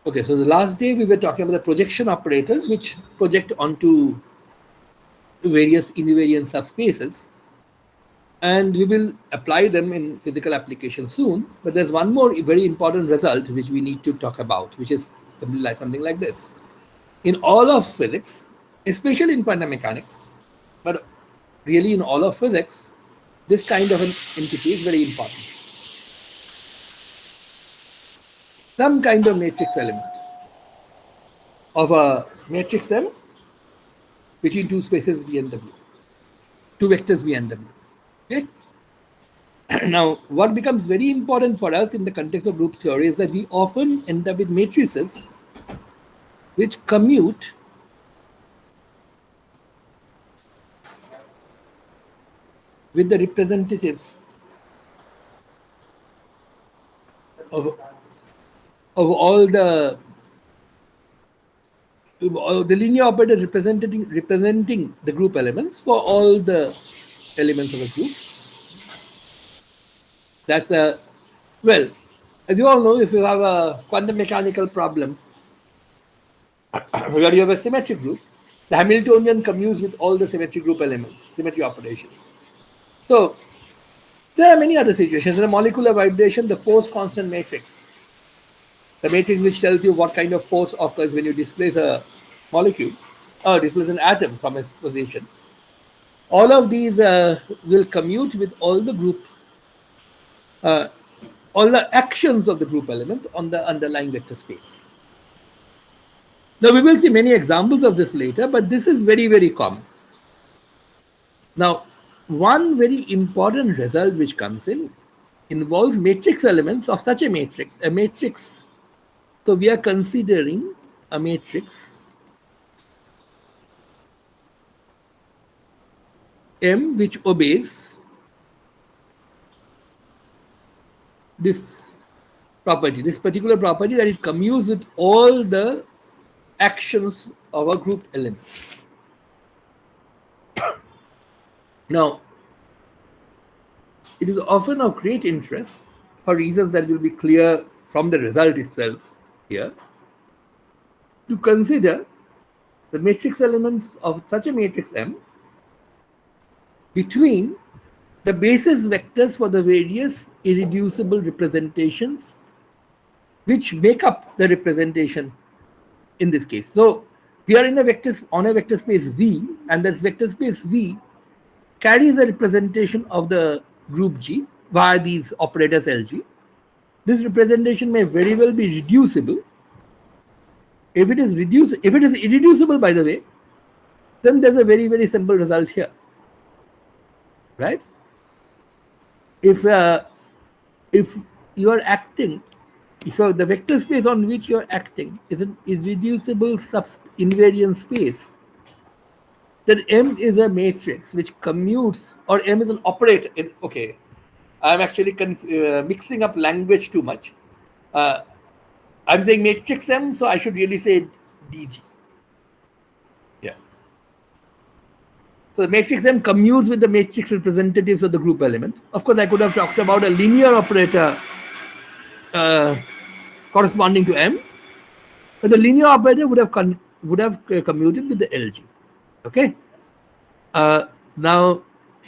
Okay, so the last day we were talking about the projection operators which project onto various invariant subspaces, and we will apply them in physical applications soon. But there's one more very important result which we need to talk about, which is something like this. In all of physics, especially in quantum mechanics, but really in all of physics, this kind of an entity is very important. Some kind of matrix element of a matrix M between two spaces V and W, two vectors V and W. Okay? Now, what becomes very important for us in the context of group theory is that we often end up with matrices which commute with the representatives of all the linear operators representing the group elements for all the elements of a group. That's a, well, as you all know, if you have a quantum mechanical problem where you have a symmetric group, the Hamiltonian commutes with all the symmetry group elements, symmetry operations. So there are many other situations. In a molecular vibration, the force constant matrix, the matrix which tells you what kind of force occurs when you displace a molecule or displace an atom from its position. All of these will commute with all the group, all the actions of the group elements on the underlying vector space. Now we will see many examples of this later, but this is very, very common. Now, one very important result which comes in involves matrix elements of such a matrix. So we are considering a matrix M which obeys this property, this particular property, that it commutes with all the actions of a group element. Now, it is often of great interest, for reasons that will be clear from the result itself here, to consider the matrix elements of such a matrix M between the basis vectors for the various irreducible representations which make up the representation in this case. So we are in a vector space V, and this vector space V carries a representation of the group G via these operators LG. This representation may very well be reducible. If it is irreducible, by the way, then there's a very, very simple result here, right? If you are acting, the vector space on which you are acting is an irreducible invariant space, then M is a matrix which commutes, or M is an operator. Okay, I'm actually mixing up language too much. I'm saying matrix M, so I should really say DG. Yeah. So the matrix M commutes with the matrix representatives of the group element. Of course, I could have talked about a linear operator corresponding to M, but the linear operator would have commuted with the LG. Okay. Now,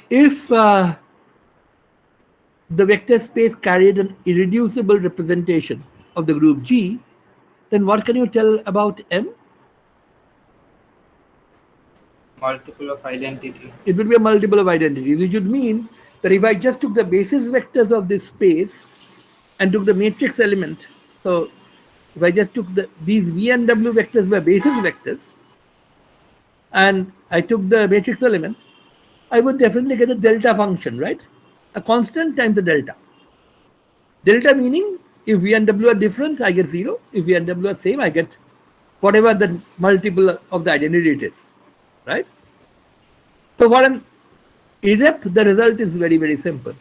if the vector space carried an irreducible representation of the group G, then what can you tell about M? Multiple of identity. It would be a multiple of identity, which would mean that if I just took the basis vectors of this space and took the matrix element, so if I just took these V and W vectors were basis vectors, and I took the matrix element, I would definitely get a delta function, right? A constant times the delta. Delta meaning if V and W are different, I get 0. If V and W are same, I get whatever the multiple of the identity it is, right? So for an irrep, the result is very, very simple.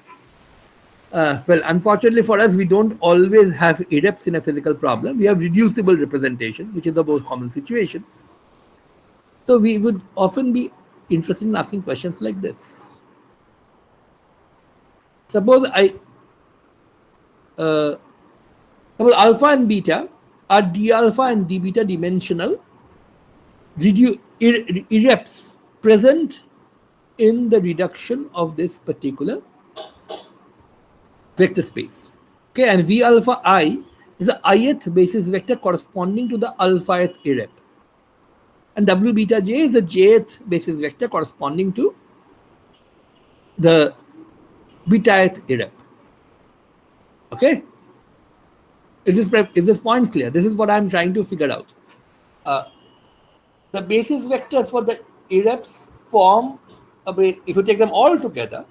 Well, unfortunately for us, we don't always have irreps in a physical problem. We have reducible representations, which is the most common situation. So we would often be interested in asking questions like this. Suppose alpha and beta are d alpha and d beta dimensional irreps present in the reduction of this particular vector space. Okay, and V alpha I is the ith basis vector corresponding to the alpha-th irrep. And W beta J is the jth basis vector corresponding to the beta-th irrep. Okay? Is this point clear? This is what I'm trying to figure out. The basis vectors for the irreps form, if you take them all together,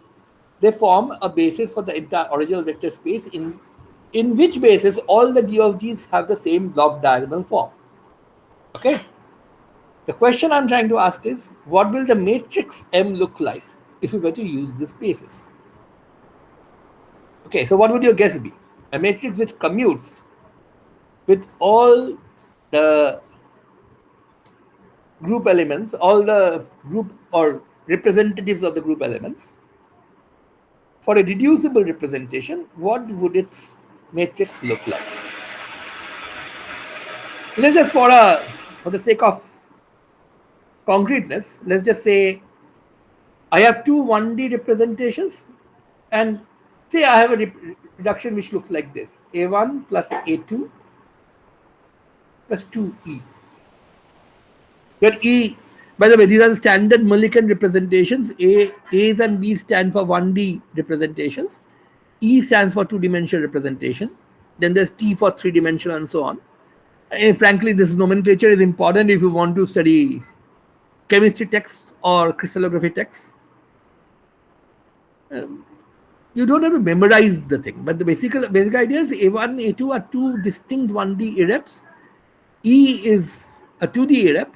they form a basis for the entire original vector space in which basis all the d of g's have the same block diagonal form. Okay? The question I'm trying to ask is, what will the matrix M look like if you were to use this basis? Okay, so what would your guess be? A matrix which commutes with all the group elements, all the group or representatives of the group elements. For a reducible representation, what would its matrix look like? Let's just, for the sake of concreteness, let's just say I have two 1D representations, and say I have a reduction which looks like this: A1 plus A2 plus 2E. Where E, by the way, these are the standard Mulliken representations. A's and B's stand for 1D representations. E stands for two-dimensional representation. Then there's T for three-dimensional and so on. And frankly, this nomenclature is important if you want to study chemistry texts or crystallography texts. You don't have to memorize the thing, but the basic idea is A1, A2 are two distinct 1D irreps. E is a 2D irrep.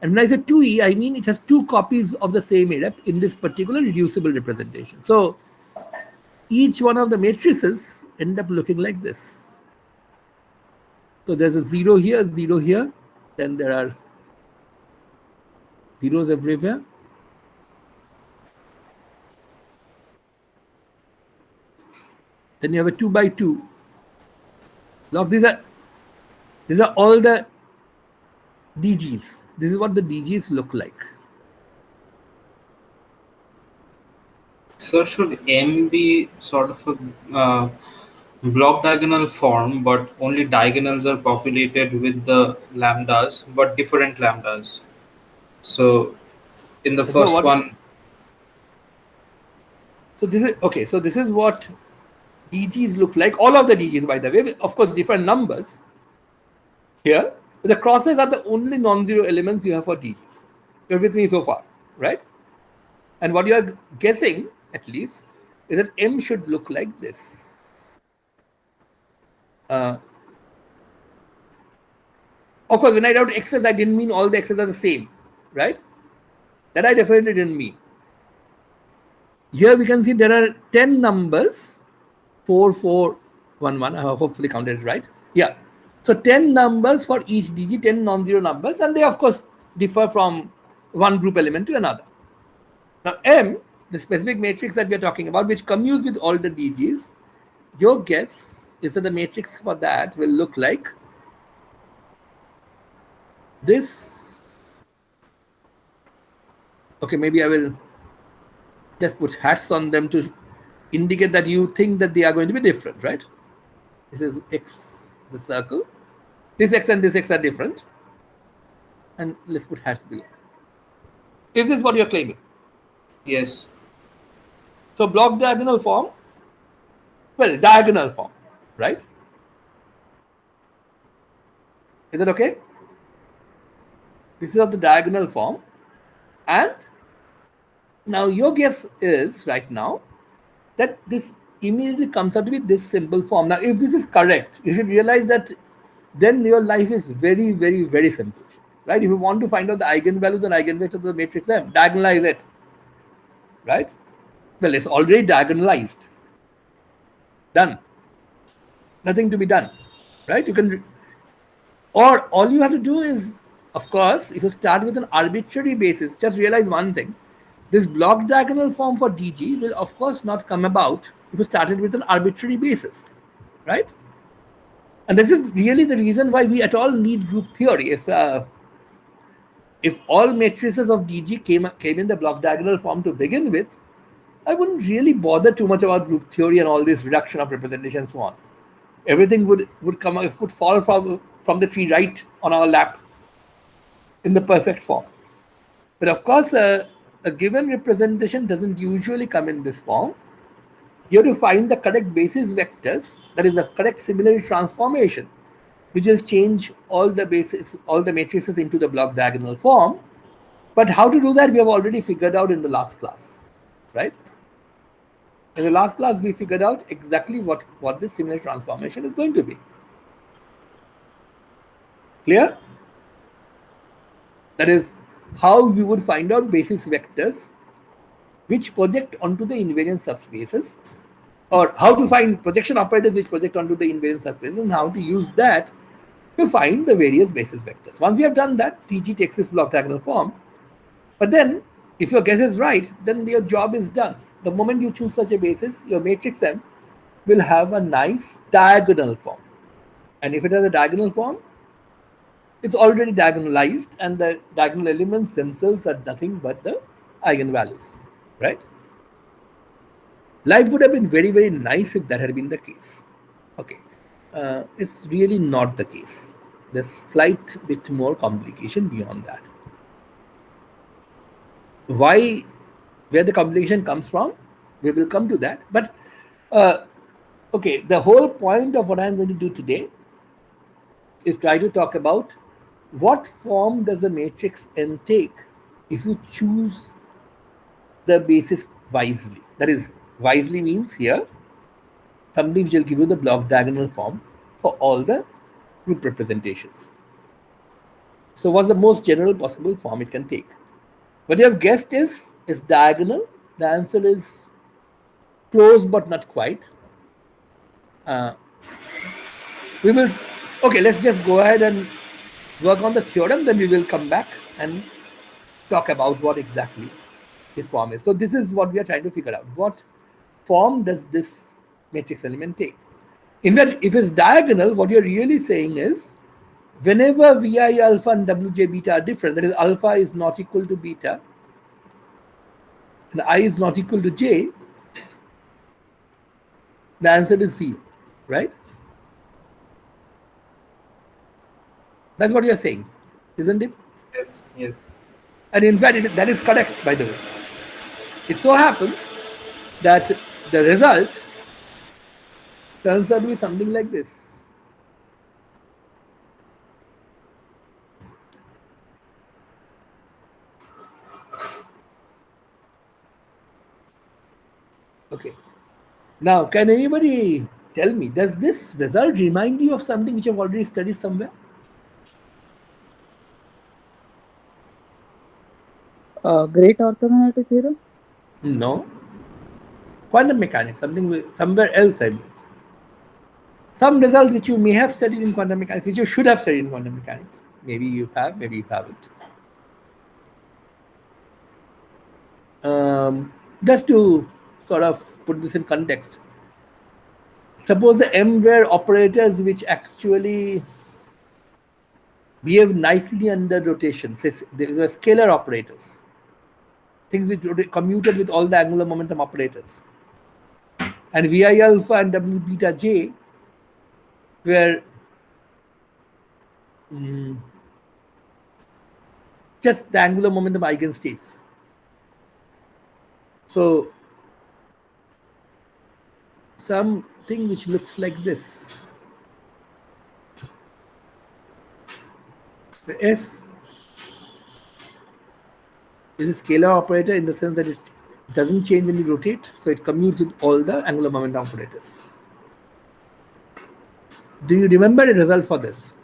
And when I say 2E, I mean it has two copies of the same irrep in this particular reducible representation. So each one of the matrices end up looking like this. So there's a 0 here, then there are zeros everywhere. Then you have a 2 by 2. Look, these are all the DGs. This is what the DGs look like. So should M be sort of a block diagonal form, but only diagonals are populated with the lambdas, but different lambdas? So in the first one. So this is okay. So this is what DGs look like. All of the DGs, by the way, of course, different numbers here. The crosses are the only non-zero elements you have for DGs. You're with me so far, right? And what you are guessing, at least, is that M should look like this. Of course, when I wrote x's, I didn't mean all the x's are the same, right? That I definitely didn't mean. Here we can see there are 10 numbers, 4, 4, 1, 1. I have hopefully counted it right. Yeah. So 10 numbers for each DG, 10 non-zero numbers, and they of course differ from one group element to another. Now M, the specific matrix that we are talking about, which commutes with all the DGs, your guess is that the matrix for that will look like this. Okay, maybe I will just put hats on them to indicate that you think that they are going to be different, right? This is X, the circle. This X and this X are different. And let's put hats below. Is this what you're claiming? Yes. So block diagonal form, well, diagonal form, right? Is that okay? This is of the diagonal form. And now your guess is right now that this immediately comes out to be this simple form. Now, if this is correct, you should realize that then your life is very, very, very simple, right? If you want to find out the eigenvalues and eigenvectors of the matrix M, diagonalize it, right? Well, it's already diagonalized. Done. Nothing to be done, right? You can, or all you have to do is, of course, if you start with an arbitrary basis, just realize one thing. This block diagonal form for DG will, of course, not come about if you started with an arbitrary basis, right? And this is really the reason why we at all need group theory. If all matrices of DG came in the block diagonal form to begin with, I wouldn't really bother too much about group theory and all this reduction of representation and so on. Everything would fall from the tree right on our lap in the perfect form. But of course, a given representation doesn't usually come in this form. You have to find the correct basis vectors, that is the correct similarity transformation, which will change all the matrices into the block diagonal form. But how to do that, we have already figured out in the last class, right? In the last class, we figured out exactly what this similarity transformation is going to be. Clear? That is how we would find out basis vectors which project onto the invariant subspaces, or how to find projection operators which project onto the invariant subspaces, and how to use that to find the various basis vectors. Once we have done that, TG takes this block diagonal form. But then, if your guess is right, then your job is done. The moment you choose such a basis, your matrix M will have a nice diagonal form. And if it has a diagonal form, it's already diagonalized, and the diagonal elements themselves are nothing but the eigenvalues, right? Life would have been very, very nice if that had been the case. Okay, it's really not the case. There's slight bit more complication beyond that. Why, where the complication comes from, we will come to that. But okay, the whole point of what I'm going to do today is try to talk about what form does a matrix M take if you choose the basis wisely. That is, wisely means here something which will give you the block diagonal form for all the group representations. So what's the most general possible form it can take? What you have guessed is diagonal. The answer is close but not quite. We will, okay, let's just go ahead and work on the theorem, then we will come back and talk about what exactly this form is. So this is what we are trying to figure out. What form does this matrix element take? In fact, if it's diagonal, what you're really saying is whenever Vi alpha and Wj beta are different, that is alpha is not equal to beta and I is not equal to j, the answer is 0, right? That's what you're saying, isn't it? Yes, yes. And in fact, that is correct, by the way. It so happens that the result turns out to be something like this. Okay. Now, can anybody tell me, does this result remind you of something which I've already studied somewhere? Great orthogonality theorem? No. Quantum mechanics, somewhere else, I mean. Some result which you may have studied in quantum mechanics, which you should have studied in quantum mechanics. Maybe you have, maybe you haven't. Just to sort of put this in context, suppose the M were operators which actually behave nicely under rotation. Say these were scalar operators, things which commuted with all the angular momentum operators. And Vi alpha and W beta j were just the angular momentum eigenstates. So something which looks like this. The S is a scalar operator in the sense that it doesn't change when you rotate, so it commutes with all the angular momentum operators. Do you remember the result for this?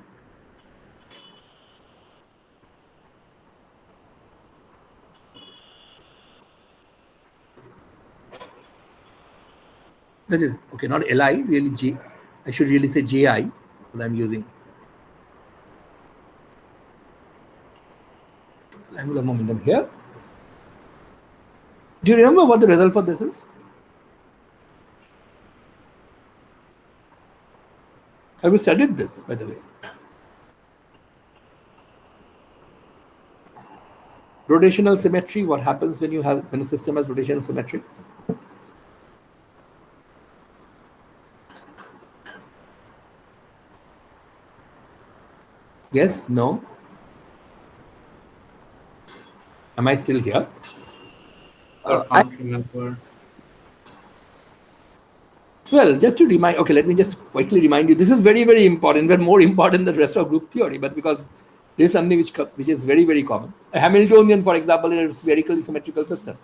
That is, okay, not Li, really J. I should really say Ji, because I'm using angular momentum here. Do you remember what the result for this is? Have you studied this, by the way? Rotational symmetry, what happens when a system has rotational symmetry? Yes, no? Am I still here? I I can't remember. Well, just to remind, okay, let me just quickly remind you, this is very, very important, but more important than the rest of group theory, but because this is something which is very, very common. A Hamiltonian, for example, in a spherically symmetrical system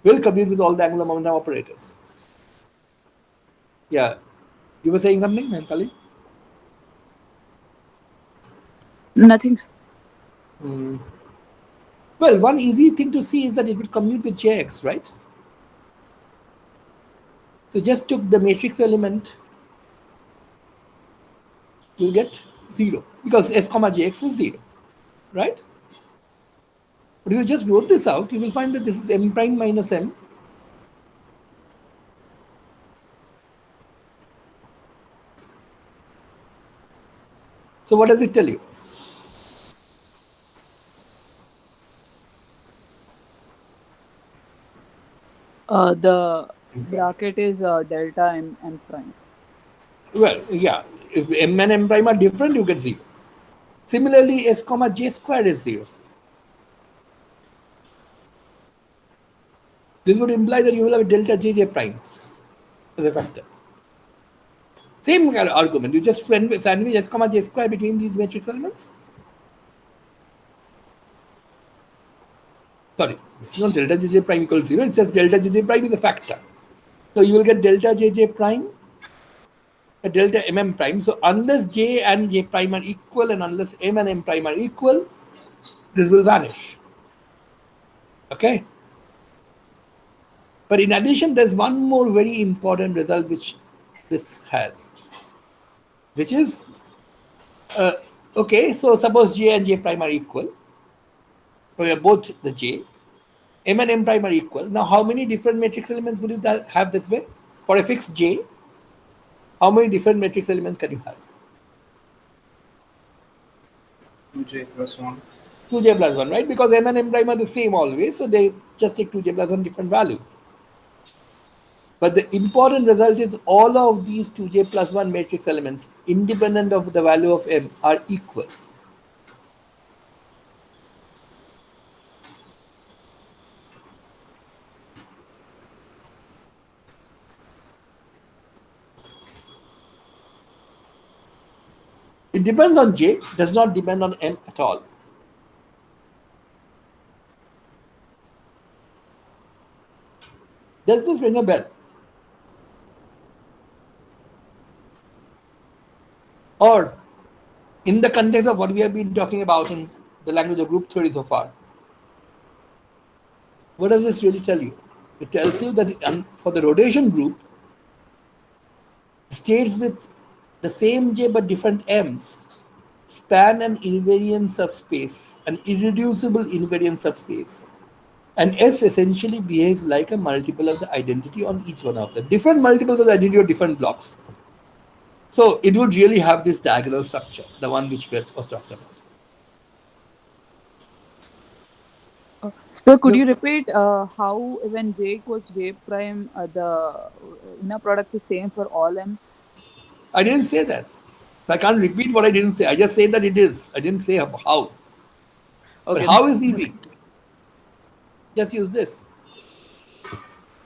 will commute with all the angular momentum operators. Yeah. You were saying something, Kali? nothing. Well, one easy thing to see is that it would commute with Jx, right? So just took the matrix element, you'll get 0 because S comma Jx is 0, right? But if you just wrote this out, you will find that this is m prime minus m. So what does it tell you? The bracket is delta m prime. Well, yeah, if m and m prime are different, you get 0. Similarly, S comma J square is 0. This would imply that you will have a delta Jj prime as a factor. Same kind of argument. You just sandwich S comma J square between these matrix elements. Sorry, this is not delta Jj prime equals 0. It's just delta Jj prime is a factor. So you will get delta Jj prime, a delta mm prime. So unless J and J prime are equal and unless m and m prime are equal, this will vanish. Okay? But in addition, there's one more very important result which this has, which is, okay, so suppose J and J prime are equal. So we are both the J. M and M prime are equal. Now, how many different matrix elements would you have this way? For a fixed J, how many different matrix elements can you have? 2j plus 1. 2J plus 1, right? Because M and M prime are the same always, so they just take 2J plus 1 different values. But the important result is all of these 2J plus 1 matrix elements, independent of the value of M, are equal. It depends on J, does not depend on M at all. Does this ring a bell? Or in the context of what we have been talking about in the language of group theory so far, what does this really tell you? It tells you that for the rotation group, states with the same J but different M's span an invariant subspace, an irreducible invariant subspace. And S essentially behaves like a multiple of the identity on each one of them. Different multiples of the identity of different blocks. So it would really have this diagonal structure, the one which we was talked about. So could you repeat how when j equals j prime, the inner product is same for all m's? I didn't say that. I can't repeat what I didn't say. I just said that it is. I didn't say how. But Okay, how is easy? Just use this.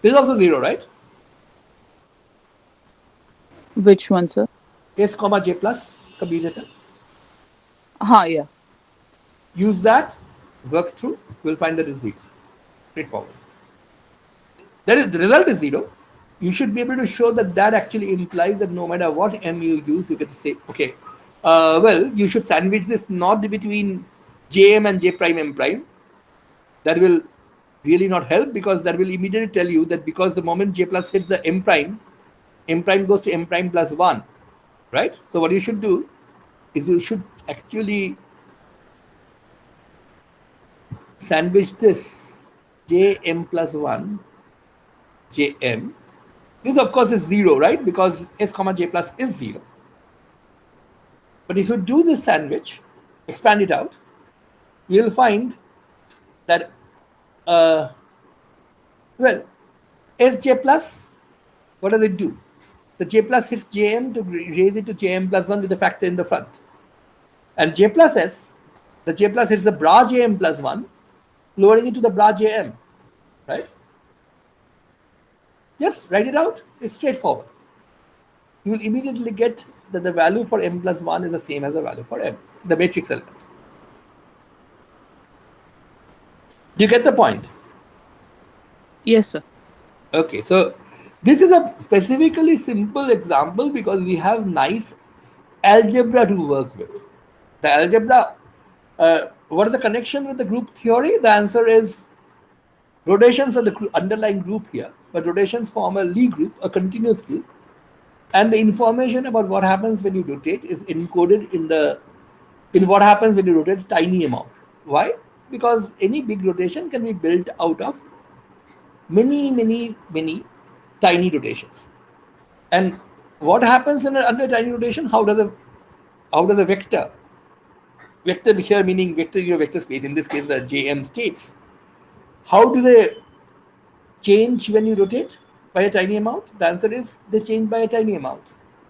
This is also 0, right? which one, sir? S comma J plus commutator. Yeah. Use that, work through, we'll find that it's 0. Straightforward. That is, the result is 0. You should be able to show that that actually implies that no matter what M you use, you get to say, okay, well, you should sandwich this not between Jm and J prime M prime. That will really not help because that will immediately tell you that because the moment J plus hits the M prime goes to M prime plus 1, right? So what you should do is you should actually sandwich this Jm plus 1, Jm. This of course is 0, right? Because S comma J plus is 0. But if you do this sandwich, expand it out, you'll find that, well, Sj plus, what does it do? The J plus hits Jm to raise it to Jm plus 1 with a factor in the front. And J plus S, the J plus hits the bra Jm plus 1, lowering it to the bra Jm, right? Just write it out. It's straightforward. You will immediately get that the value for m plus 1 is the same as the value for m, the matrix element. Do you get the point? Yes, sir. Okay, so this is a specifically simple example because we have nice algebra to work with. The algebra, what is the connection with the group theory? The answer is rotations are the underlying group here, but rotations form a Lie group, a continuous group, and the information about what happens when you rotate is encoded in what happens when you rotate tiny amount. Why? Because any big rotation can be built out of many tiny rotations. And what happens under tiny rotation? How does a vector here meaning vector your vector space, in this case the Jm states, how do they change when you rotate by a tiny amount? The answer is they change by a tiny amount.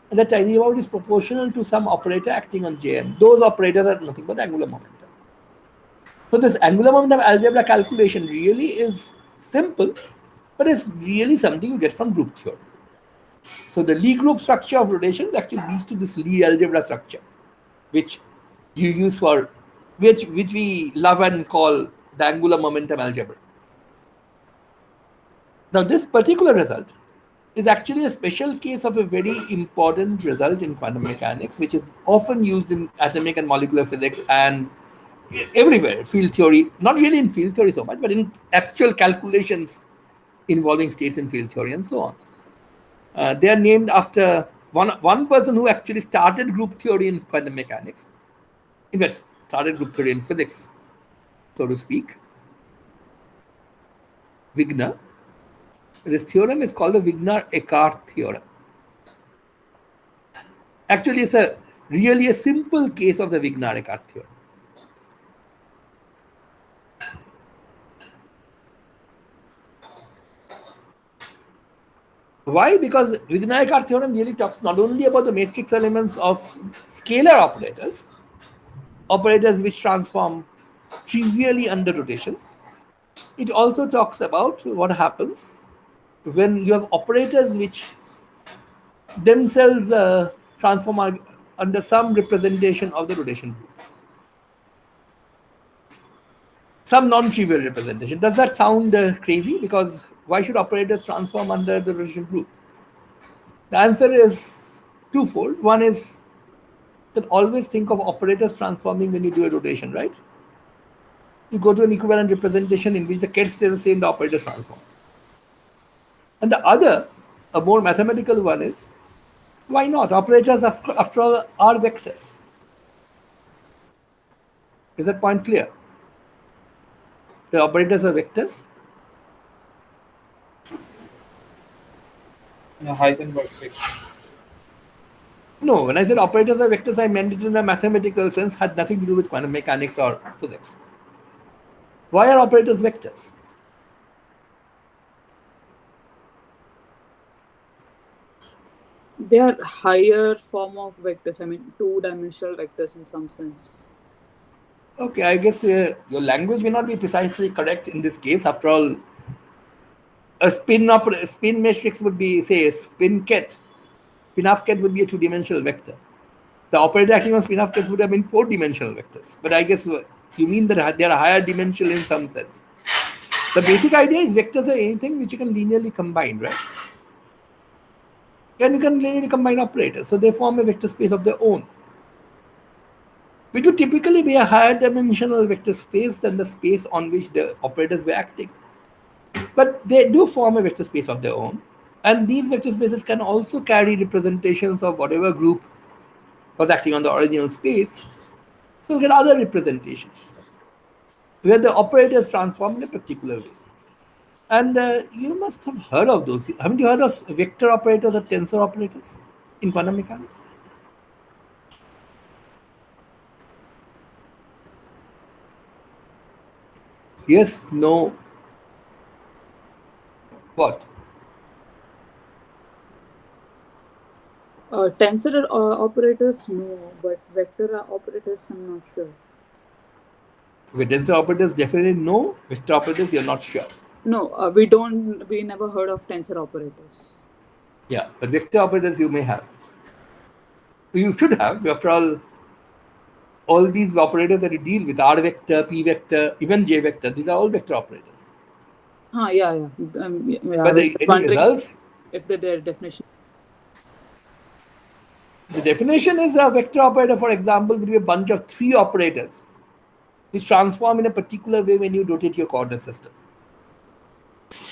And the tiny amount is proportional to some operator acting on Jm. Those operators are nothing but angular momentum. So this angular momentum algebra calculation really is simple, but it's really something you get from group theory. So the Lie group structure of rotations actually leads to this Lie algebra structure, which you use for which we love and call the angular momentum algebra. Now this particular result is actually a special case of a very important result in quantum mechanics, which is often used in atomic and molecular physics and everywhere, field theory, not really in field theory so much, but in actual calculations involving states in field theory and so on. They are named after one person who actually started group theory in quantum mechanics. In fact, started group theory in physics, so to speak. Wigner. This theorem is called the Wigner-Eckart theorem. Actually, it's really a simple case of the Wigner-Eckart theorem. Why? Because Wigner-Eckart theorem really talks not only about the matrix elements of scalar operators, operators which transform trivially under rotations. It also talks about what happens when you have operators which themselves transform under some representation of the rotation group. Some non-trivial representation. Does that sound crazy? Because why should operators transform under the rotation group? The answer is twofold. One is that always think of operators transforming when you do a rotation, right? You go to an equivalent representation in which the ket stays the same, the operators transform. And the other, a more mathematical one is, why not? Operators, after all, are vectors. Is that point clear? The operators are vectors. Heisenberg equation. No, when I said operators are vectors, I meant it in a mathematical sense, had nothing to do with quantum mechanics or physics. Why are operators vectors? They are higher form of vectors. I mean, two-dimensional vectors in some sense. Okay, I guess your language may not be precisely correct in this case. After all, a spin matrix would be, say, a spin ket. Spin of ket would be a two-dimensional vector. The operator acting on spin of kets would have been four-dimensional vectors. But I guess you mean that they are higher dimensional in some sense. The basic idea is vectors are anything which you can linearly combine, right? And you can linearly combine operators. So they form a vector space of their own, which would typically be a higher dimensional vector space than the space on which the operators were acting. But they do form a vector space of their own. And these vector spaces can also carry representations of whatever group was acting on the original space. So you'll get other representations where the operators transform in a particular way. And you must have heard of those. Haven't you heard of vector operators or tensor operators in quantum mechanics? Yes, no. What? Tensor operators, no, but vector operators, I'm not sure. Okay, tensor operators definitely no. Vector operators, you're not sure. No, we don't. We never heard of tensor operators. Yeah, but vector operators you may have. You should have. After all these operators that you deal with, R vector, P vector, even J vector, these are all vector operators. Yeah, yeah. Yeah, I But was just any wondering results? if their definition. The definition is a vector operator, for example, will be a bunch of three operators which transform in a particular way when you rotate your coordinate system.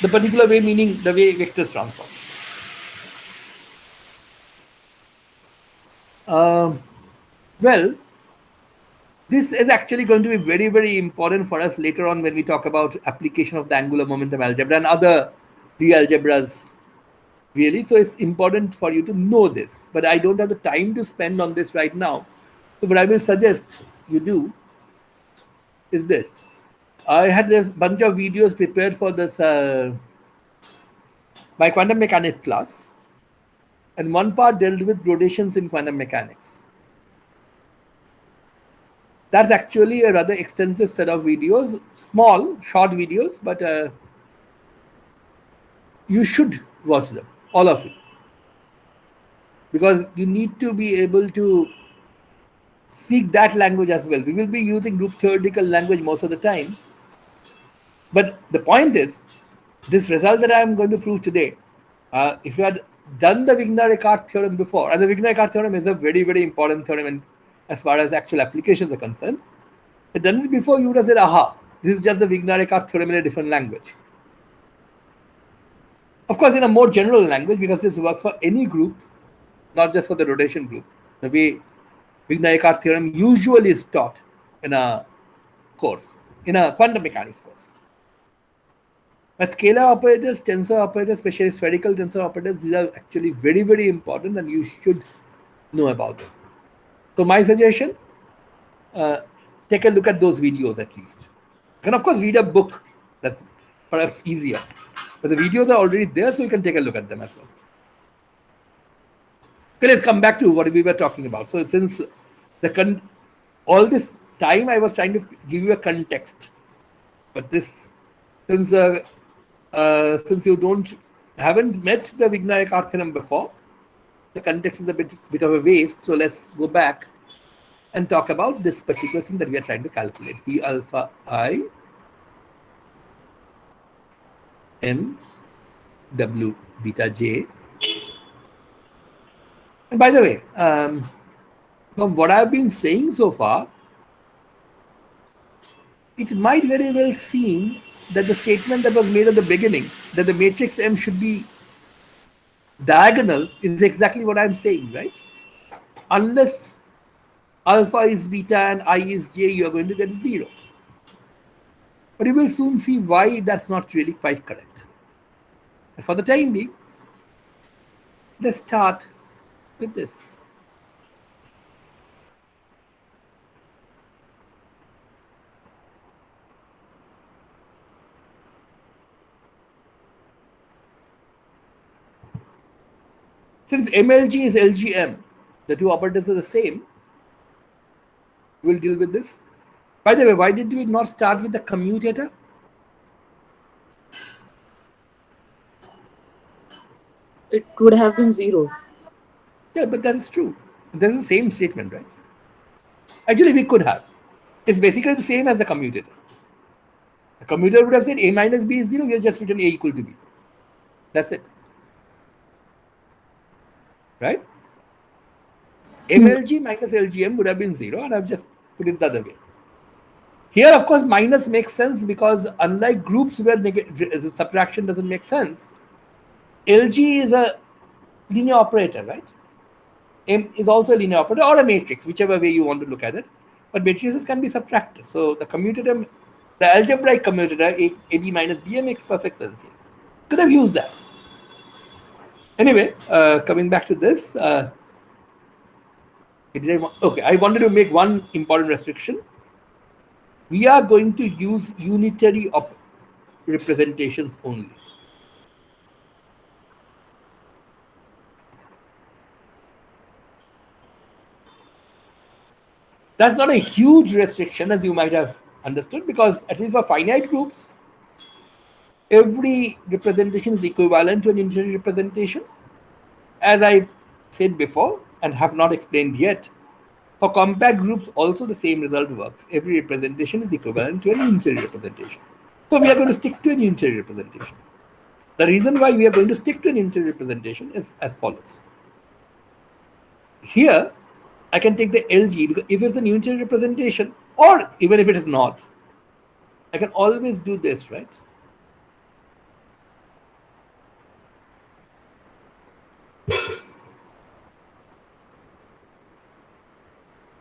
The particular way meaning the way vectors transform. Well, this is actually going to be very, very important for us later on when we talk about application of the angular momentum algebra and other real algebras. Really, so it's important for you to know this. But I don't have the time to spend on this right now. So what I will suggest you do is this. I had this bunch of videos prepared for this my quantum mechanics class, and one part dealt with rotations in quantum mechanics. That's actually a rather extensive set of videos, small, short videos, but you should watch them, all of you, because you need to be able to speak that language as well. We will be using group theoretical language most of the time, but the point is, this result that I am going to prove today, if you had done the Wigner-Eckart theorem before, and the Wigner-Eckart theorem is a very, very important theorem as far as actual applications are concerned, if you had done it before, you would have said, aha, this is just the Wigner-Eckart theorem in a different language. Of course, in a more general language, because this works for any group, not just for the rotation group. The way Wigner-Eckart theorem usually is taught in a course, in a quantum mechanics course. But scalar operators, tensor operators, especially spherical tensor operators, these are actually very, very important and you should know about them. So my suggestion, take a look at those videos at least. You can of course read a book, that's perhaps easier. But the videos are already there, so you can take a look at them as well. Okay, let's come back to what we were talking about. So since all this time I was trying to give you a context, but this since you haven't met the Wigner-Eckart theorem before, the context is a bit of a waste. So let's go back and talk about this particular thing that we are trying to calculate. P alpha I M W beta J. And by the way, from what I've been saying so far, it might very well seem that the statement that was made at the beginning, that the matrix M should be diagonal, is exactly what I'm saying, right? Unless alpha is beta and I is j, you are going to get 0. But you will soon see why that's not really quite correct. And for the time being, let's start with this. Since MLG is LGM, the two operators are the same, we'll deal with this. By the way, why did we not start with the commutator? It would have been 0. Yeah, but that is true. That's the same statement, right? Actually, we could have. It's basically the same as the commutator. The commutator would have said A minus B is 0, we have just written A equal to B. That's it. Right? MLG minus LGM would have been 0, and I've just put it the other way. Here, of course, minus makes sense because unlike groups where subtraction doesn't make sense, LG is a linear operator, right? M is also a linear operator or a matrix, whichever way you want to look at it. But matrices can be subtracted. So the commutator, the algebraic commutator, AB minus BM makes perfect sense here. Could have used that. Anyway, coming back to this, okay, I wanted to make one important restriction. we are going to use unitary representations only. That's not a huge restriction, as you might have understood, because at least for finite groups, every representation is equivalent to an unitary representation. As I said before and have not explained yet, for compact groups also the same result works. Every representation is equivalent to an unitary representation. So we are going to stick to an unitary representation. The reason why we are going to stick to an unitary representation is as follows. Here, I can take the LG because if it's a unitary representation, or even if it is not, I can always do this, right?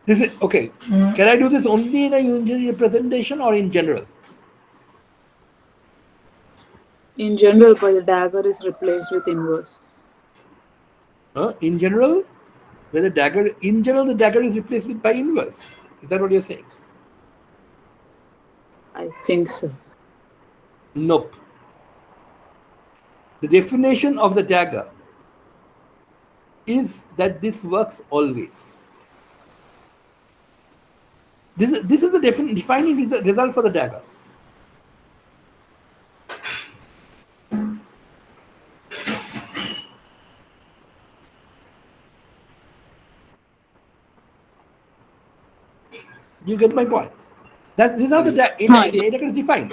This is okay. Can I do this only in a unitary representation or in general? In general, but the dagger is replaced with inverse. In general, where the dagger, in general, the dagger is replaced with by inverse. Is that what you're saying? I think so. Nope. The definition of the dagger is that this works always. This is the defining result for the dagger. You get my point? This is how the dagger is defined,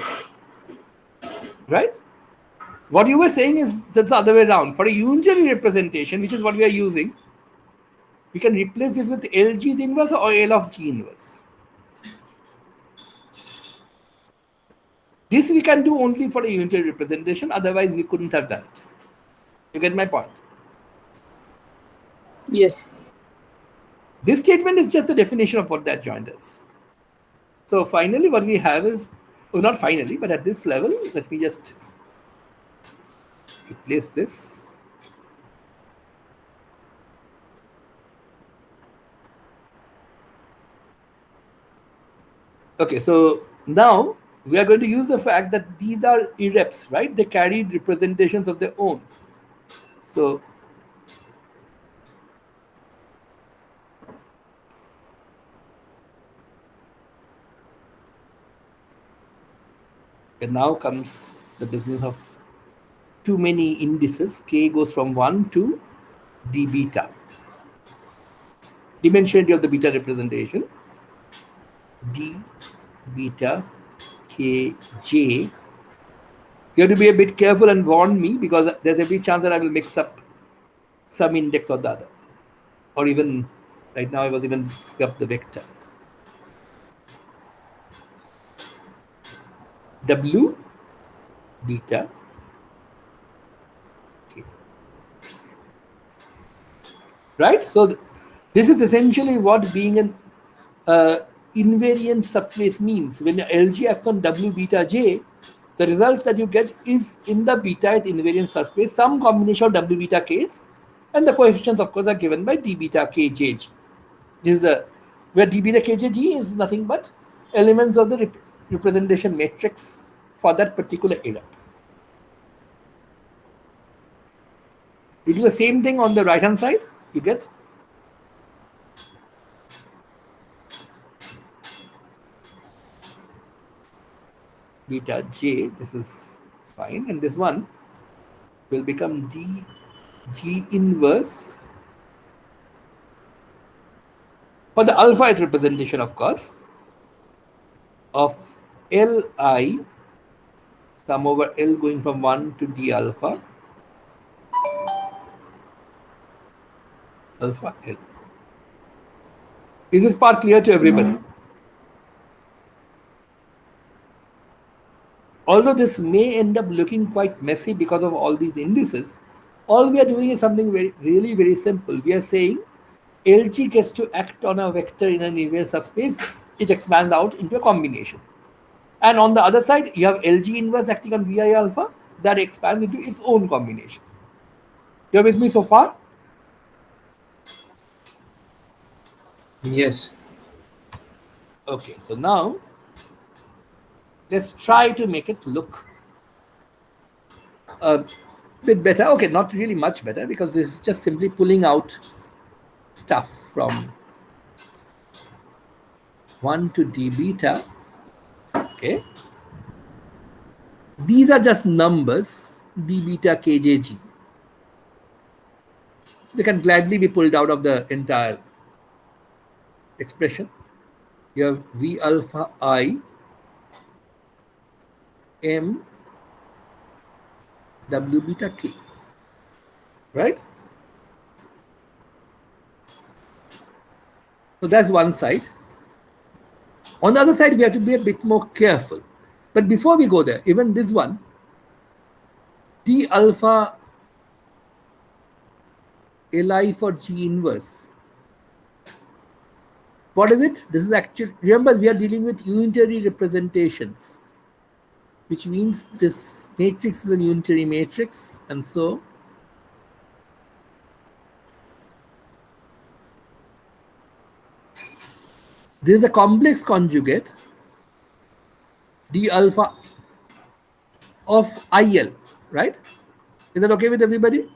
right? What you were saying is that's the other way around. For a unitary representation, which is what we are using, we can replace this with LG's inverse or L of G inverse. This we can do only for a unitary representation, otherwise we couldn't have done it. You get my point? Yes. This statement is just the definition of what that joint is. So finally what we have is, well, not finally, but at this level, let me just replace this. Okay, so now we are going to use the fact that these are irreps, right? They carry representations of their own. So and now comes the business of too many indices. K goes from 1 to d beta. Dimensionality of the beta representation. D beta kj. You have to be a bit careful and warn me because there's every chance that I will mix up some index or the other. Or even right now I was even mixing up the vector. W beta k. Right? So this is essentially what being an invariant subspace means. When LG acts on W beta J, the result that you get is in the beta invariant subspace, some combination of W beta K's, and the coefficients, of course, are given by D beta KJG. This is where D beta KJG is nothing but elements of the representation matrix for that particular era. You do the same thing on the right hand side, you get beta J, this is fine, and this one will become D G inverse for the alpha representation, of course, of Li sum over L going from 1 to D alpha L. Is this part clear to everybody? Although this may end up looking quite messy because of all these indices, all we are doing is something really very simple. We are saying LG gets to act on a vector in an invariant subspace, it expands out into a combination. And on the other side, you have LG inverse acting on Vi alpha that expands into its own combination. You're with me so far? Yes. Okay, so now Let's try to make it look a bit better. Okay, not really much better, because this is just simply pulling out stuff from 1 to d beta. Okay, these are just numbers, d beta kjg. They can gladly be pulled out of the entire expression. You have v alpha I m w beta k, right? So that's one side. On the other side, we have to be a bit more careful. But before we go there, even this one, d alpha Li for G inverse. What is it? This is actually, remember, we are dealing with unitary representations, which means this matrix is a unitary matrix, and so this is a complex conjugate d alpha of IL, right? Is that okay with everybody?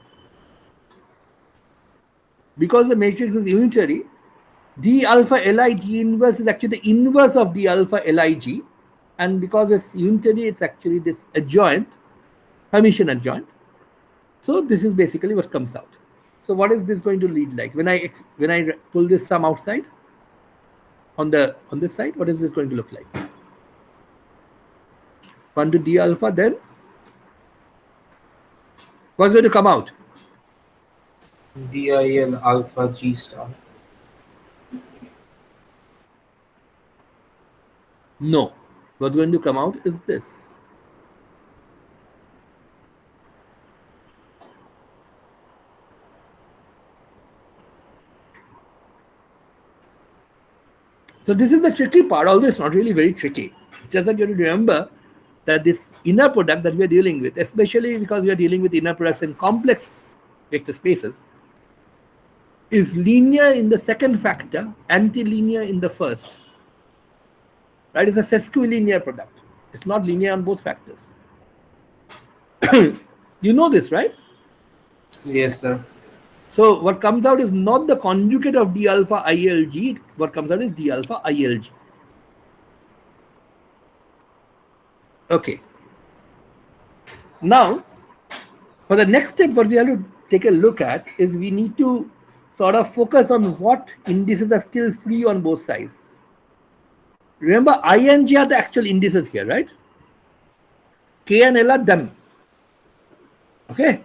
Because the matrix is unitary, d alpha Lig inverse is actually the inverse of d alpha Lig, and because it's unitary, it's actually this adjoint, Hermitian adjoint. So this is basically what comes out. So what is this going to lead like? When I pull this sum outside on this side, what is this going to look like? 1 to d alpha, then what's going to come out? DIL alpha G star. No. What's going to come out is this. So this is the tricky part, although it's not really very tricky. It's just that you have to remember that this inner product that we are dealing with, especially because we are dealing with inner products in complex vector spaces, is linear in the second factor, antilinear in the first. Right? It's a sesquilinear product. It's not linear on both factors. You know this, right? Yes, sir. So what comes out is not the conjugate of d alpha ILG. What comes out is d alpha ILG. Okay. Now, for the next step, what we have to take a look at is we need to sort of focus on what indices are still free on both sides. Remember, I and J are the actual indices here, right? K and L are done. Okay.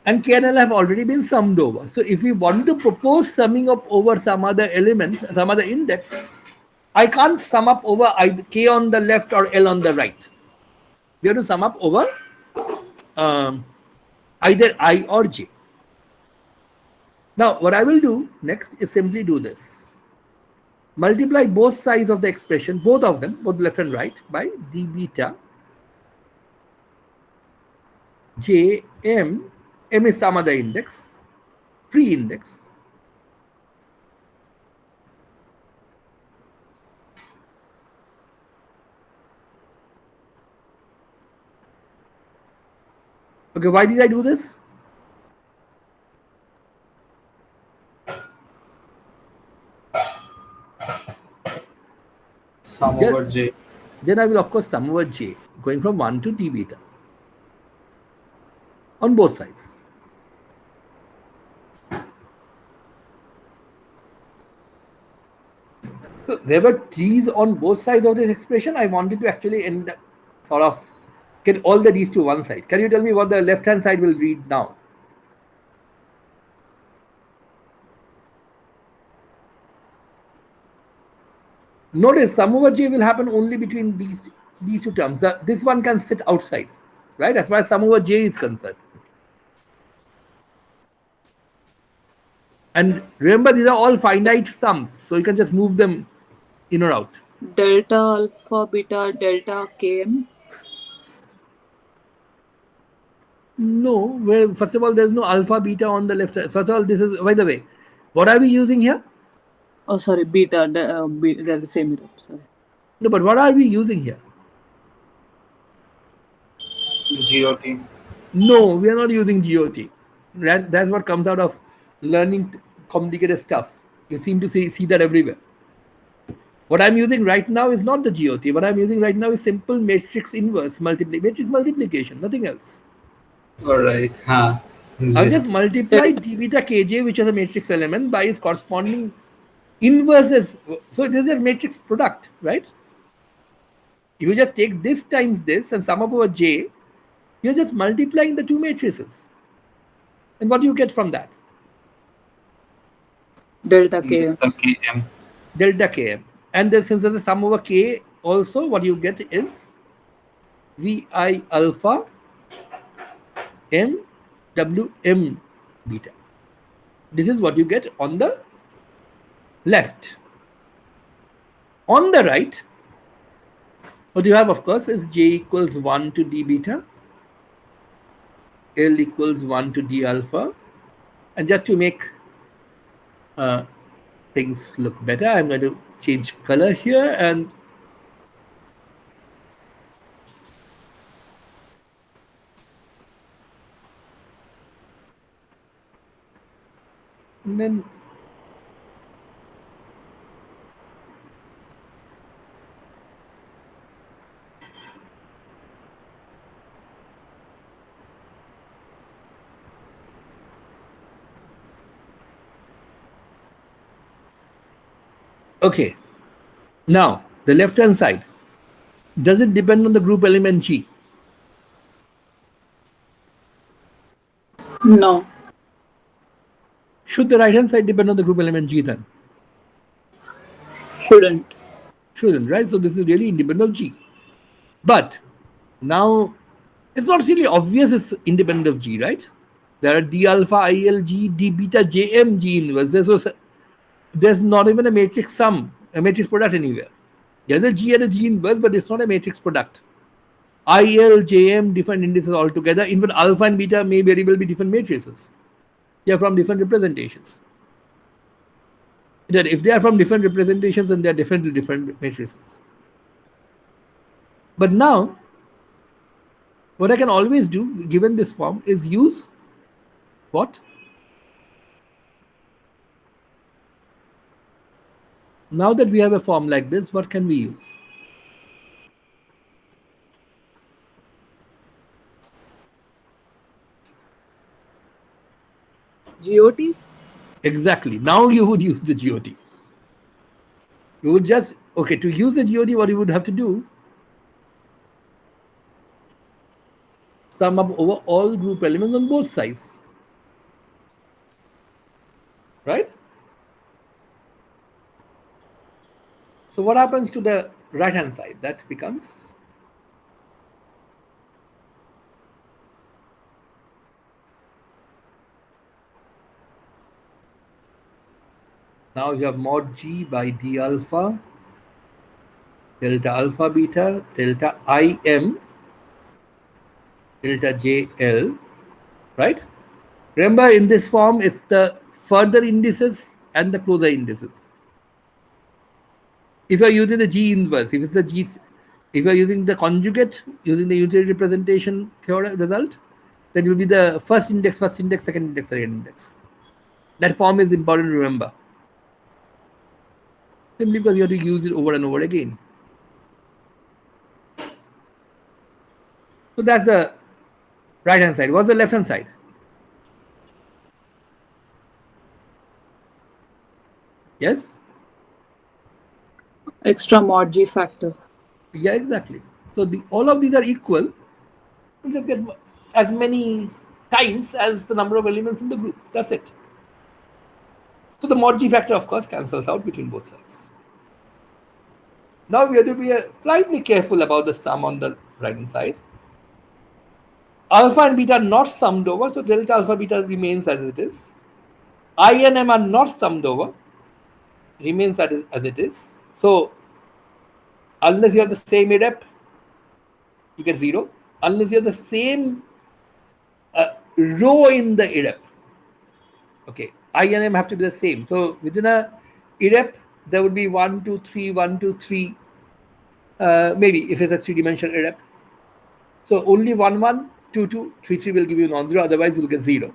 And K and L have already been summed over. So if we want to propose summing up over some other element, some other index, I can't sum up over either K on the left or L on the right. We have to sum up over either I or J. Now, what I will do next is simply do this. Multiply both sides of the expression, both of them, both left and right, by d beta J M. M is some other index, free index. Okay, why did I do this? Sum over J. Then I will of course sum over J, going from 1 to d beta on both sides. So there were T's on both sides of this expression. I wanted to actually sort of get all the D's to one side. Can you tell me what the left hand side will read now? Notice sum over J will happen only between these two terms. This one can sit outside, right? As far as sum over J is concerned. And remember, these are all finite sums, so you can just move them in or out. Delta alpha beta delta km. No, well, first of all, there's no alpha beta on the left side. First of all, this is, by the way, what are we using here? Oh, sorry, beta. They're the same. Sorry. No, but what are we using here? GOT. No, we are not using GOT. That's what comes out of learning complicated stuff. You seem to see that everywhere. What I'm using right now is not the GOT. What I'm using right now is simple matrix inverse matrix multiplication, nothing else. All right. Huh. I'll just multiply Delta. d beta kj, which is a matrix element, by its corresponding inverses. So this is a matrix product, right? If you just take this times this and sum up over j, you're just multiplying the two matrices. And what do you get from that? Delta K. Delta Km. Delta km. And then since there's a sum over k, also what you get is vi alpha m w m beta. This is what you get on the left. On the right, what you have, of course, is j equals 1 to d beta, L equals 1 to d alpha. And just to make things look better, I'm going to change color here and then okay. Now the left hand side, does it depend on the group element G? No. Should the right hand side depend on the group element G then? Shouldn't. Shouldn't, right? So this is really independent of G. But now it's not really obvious it's independent of G, right? There are d alpha il G, d beta jm G inverse. There's not even a matrix sum, a matrix product anywhere. There's a G and a G inverse, but it's not a matrix product. IL, JM, different indices altogether. Even alpha and beta may very well be different matrices. They are from different representations. If they are from different representations, then they are definitely different matrices. But now, what I can always do, given this form, is use what? Now that we have a form like this, what can we use? GOT? Exactly. Now you would use the GOT. You would just, okay, to use the GOT, what you would have to do, sum up over all group elements on both sides. Right? So what happens to the right hand side? That becomes now you have mod G by d alpha, delta alpha beta, delta im, delta jl, right? Remember, in this form, it's the further indices and the closer indices. If you are using the G inverse, if it's the G, if you are using the conjugate, using the unitary representation theorem result, then it will be the first index, second index, second index. That form is important to remember. Simply because you have to use it over and over again. So that's the right hand side. What's the left hand side? Yes? Extra mod G factor. Yeah, exactly. So all of these are equal. You just get as many times as the number of elements in the group. That's it. So the mod G factor, of course, cancels out between both sides. Now we have to be slightly careful about the sum on the right hand side. Alpha and beta are not summed over, so delta alpha beta remains as it is. I and M are not summed over, remains as it is. So unless you have the same irrep, you get 0. Unless you have the same row in the irrep, okay, I and M have to be the same. So within a irrep, there would be 1, 2, 3, 1, 2, 3 maybe if it's a three-dimensional irrep. So only 1, 1, 2, 2, 3, 3 will give you non-zero, otherwise you'll get 0.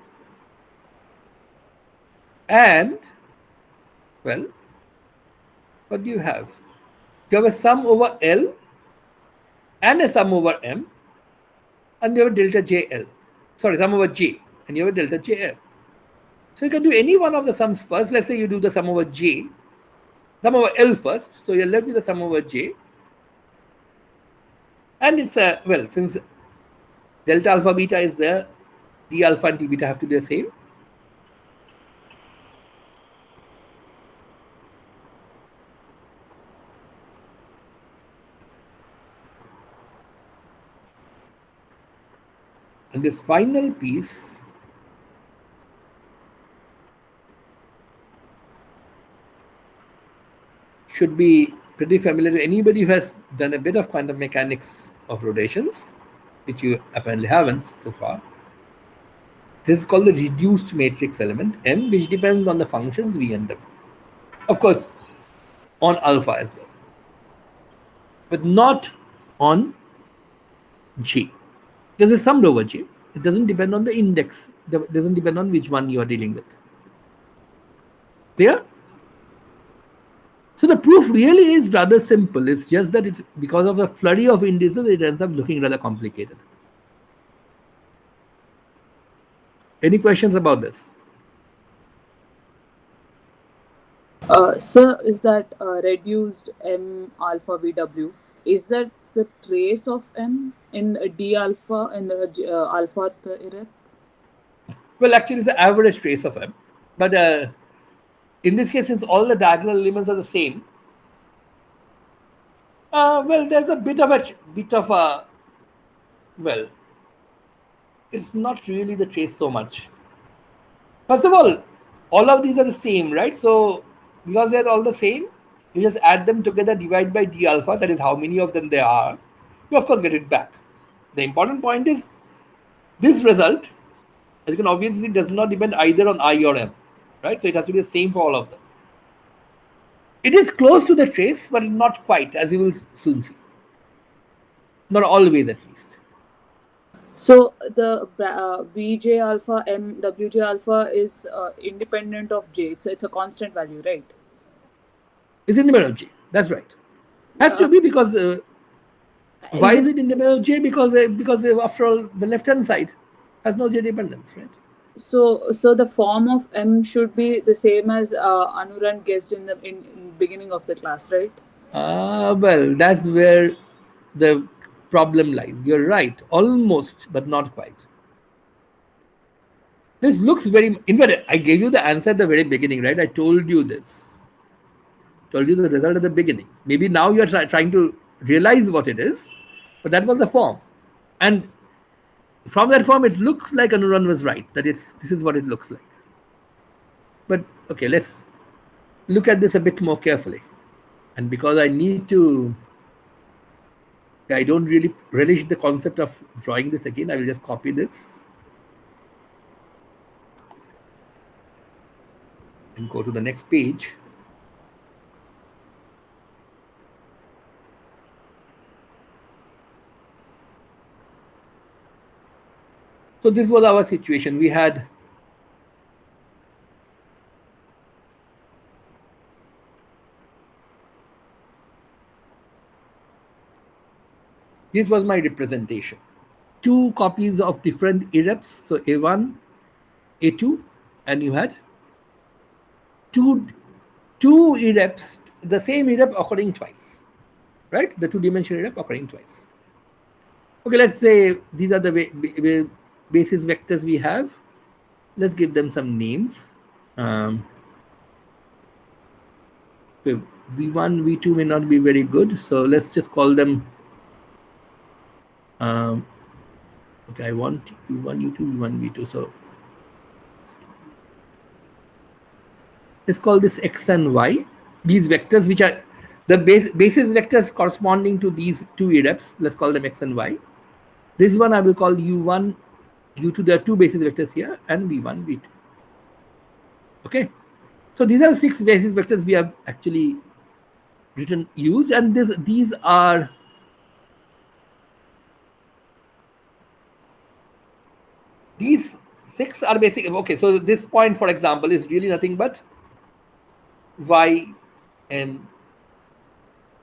And, well, what do you have? You have a sum over L and a sum over M, and you have a delta JL. Sorry, sum over J, and you have a delta JL. So you can do any one of the sums first. Let's say you do the sum over J, sum over L first. So you're left with the sum over J. And it's, well, since delta alpha beta is there, d alpha and d beta have to be the same. And this final piece should be pretty familiar to anybody who has done a bit of quantum mechanics of rotations, which you apparently haven't so far. This is called the reduced matrix element M, which depends on the functions V and W. Of course, on alpha as well, but not on J. This is summed over J. It doesn't depend on the index. It doesn't depend on which one you are dealing with. Clear? So the proof really is rather simple. It's just that because of a flurry of indices, it ends up looking rather complicated. Any questions about this? Sir, is that reduced M alpha VW? Is that the trace of M in D alpha in the alpha irrep? Well, actually, it's the average trace of M. But in this case, since all the diagonal elements are the same, well, there's a bit of a, well, it's not really the trace so much. First of all of these are the same, right? So because they're all the same, you just add them together, divide by d alpha, that is how many of them there are. You of course get it back. The important point is this result, as you can obviously see, does not depend either on I or M, right? So it has to be the same for all of them. It is close to the trace, but not quite, as you will soon see. Not always, at least. So the Vj alpha M Wj alpha is independent of J. It's a constant value, right? It's independent of J. That's right. Has to be, because why is it independent of J? Because after all, the left-hand side has no J dependence, right? So the form of M should be the same as Anuran guessed in the beginning of the class, right? Well, that's where the problem lies. You're right, almost, but not quite. This looks very, in fact, I gave you the answer at the very beginning, right? I told you this. Told you the result at the beginning. Maybe now you're trying to realize what it is, but that was the form. And from that form, it looks like Anuran was right, that this is what it looks like. But okay, let's look at this a bit more carefully. And because I don't really relish the concept of drawing this again, I will just copy this and go to the next page. So this was our situation. We had this was my representation. Two copies of different irreps. So A1, A2, and you had two irreps, the same irrep occurring twice, right? The two-dimensional irrep occurring twice. Okay, let's say these are the basis vectors we have. Let's give them some names. Okay, V1, V2 may not be very good, so let's just call them. Okay, I want U1, U2, V1, V2. So let's call this X and Y. These vectors, which are the basis vectors corresponding to these two irreps, let's call them X and Y. This one I will call U1, U2. There are two basis vectors here, and V1, V2. Okay, so these are 6 basis vectors we have actually used, and these are these 6 are basic. Okay, so this point, for example, is really nothing but y m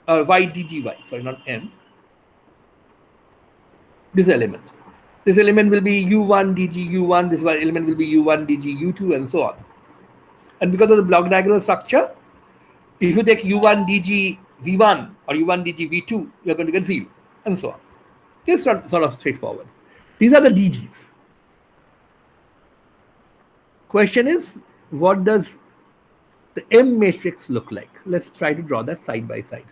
y dgy. Sorry, not m. This element. This element will be u1 dg u1. This element will be u1 dg u2, and so on. And because of the block diagonal structure, if you take u1 dg v1 or u1 dg v2, you're going to get 0, and so on. This is sort of straightforward. These are the dg's. Question is, what does the M matrix look like? Let's try to draw that side by side.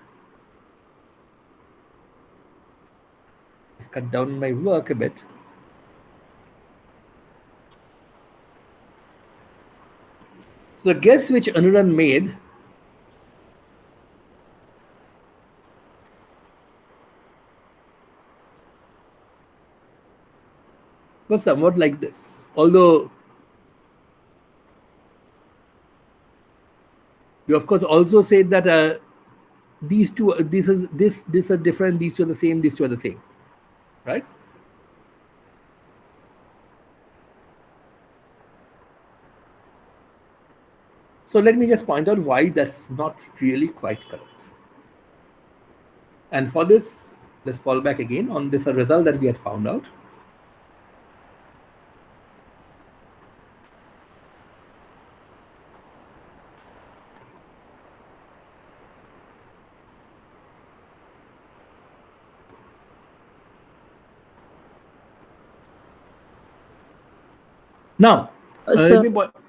Let's cut down my work a bit. So the guess which Anuran made was somewhat like this. Although you of course also said that these two, this are different, these two are the same, these two are the same, right? So let me just point out why that's not really quite correct. And for this, let's fall back again on this result that we had found out. Now, Sir,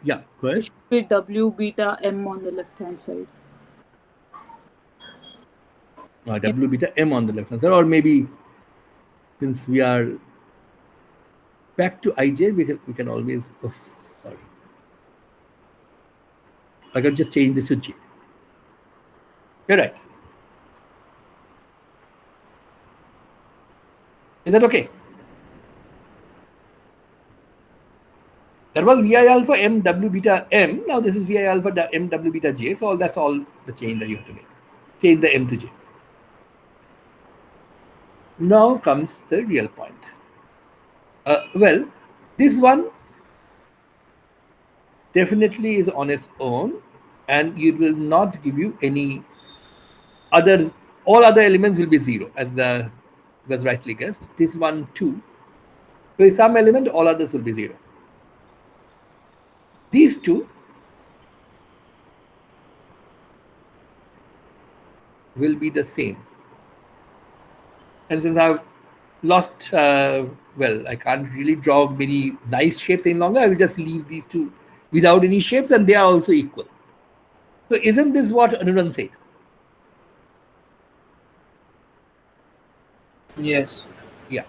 yeah, go ahead. it should be W beta M on the left hand side. W beta M on the left hand side, or maybe since we are back to ij, we can always, oh, sorry, I can just change this to j. You're right. Is that okay? That was vi alpha m w beta m. Now this is vi alpha m w beta j. So that's all the change that you have to make. Change the m to j. Now comes the real point. Well, this one definitely is on its own, and it will not give you any other. All other elements will be 0, as was rightly guessed. This one too. So with some element, all others will be 0. These two will be the same. And since I've lost, well, I can't really draw many nice shapes any longer, I will just leave these two without any shapes, and they are also equal. So isn't this what Anuran said? Yes. Yeah.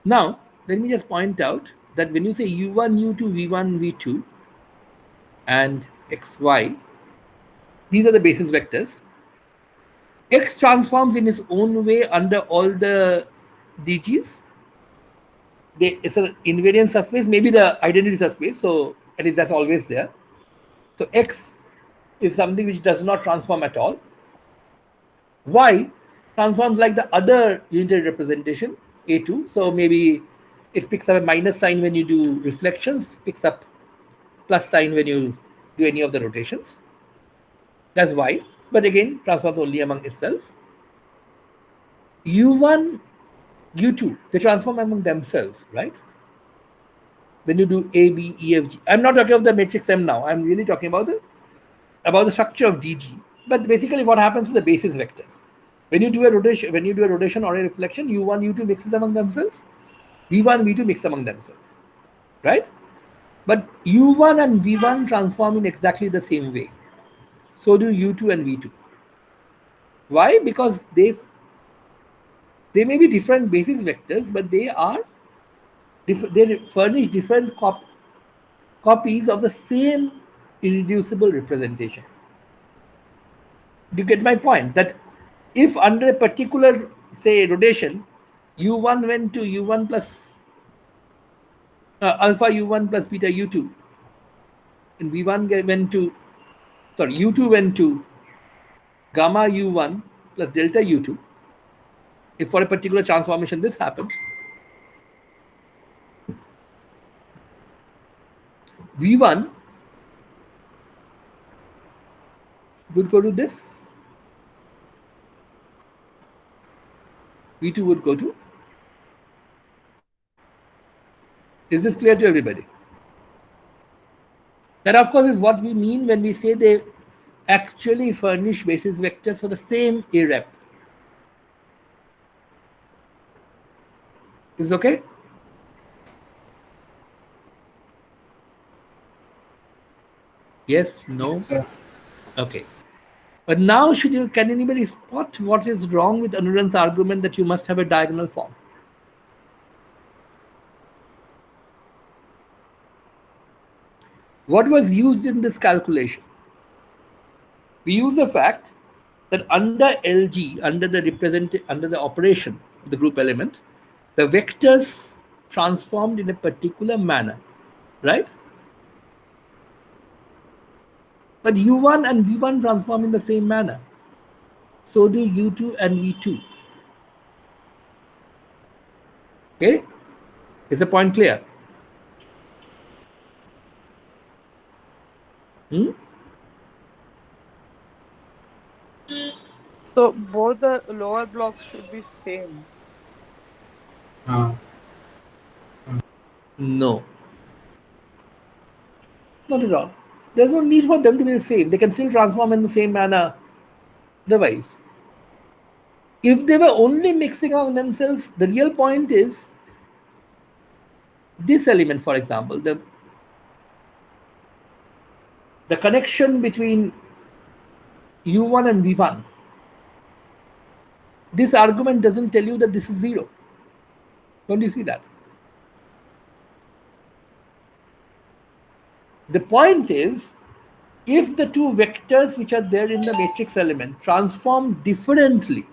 Now, let me just point out that when you say u1, u2, v1, v2, and xy, these are the basis vectors. X transforms in its own way under all the dg's. It's an invariant subspace, maybe the identity subspace, so at least that's always there. So X is something which does not transform at all. Y transforms like the other unitary representation, A2. So maybe it picks up a minus sign when you do reflections, picks up plus sign when you do any of the rotations. That's Y. But again, transforms only among itself. U1, U2, they transform among themselves, right? When you do A, B, E, F, G. I'm not talking of the matrix M now. I'm really talking about the structure of DG. But basically, what happens to the basis vectors? When you do a rotation or a reflection, U1, U2 mixes among themselves. V1, V2 mix among themselves, right? But U1 and V1 transform in exactly the same way. So do U2 and V2. Why? Because they may be different basis vectors, but they furnish different copies of the same irreducible representation. Do you get my point? That if under a particular, say, rotation, u1 went to u1 plus alpha u1 plus beta u2, and v1 went to, sorry, u2 went to gamma u1 plus delta u2, if for a particular transformation this happened, V1 would go to this, V2 would go to. Is this clear to everybody? That, of course, is what we mean when we say they actually furnish basis vectors for the same arep. Is it okay? Yes? No? Yes, sir. Okay. But now, can anybody spot what is wrong with Anuran's argument that you must have a diagonal form? What was used in this calculation? We use the fact that under LG, under the operation of the group element, the vectors transformed in a particular manner, right? But U1 and V1 transform in the same manner. So do U2 and V2. Okay? Is the point clear? So both the lower blocks should be same. No. Not at all. There's no need for them to be the same. They can still transform in the same manner otherwise. If they were only mixing among themselves, the real point is this element, for example, the connection between U1 and V1. This argument doesn't tell you that this is 0. Don't you see that? The point is, if the two vectors which are there in the matrix element transform differently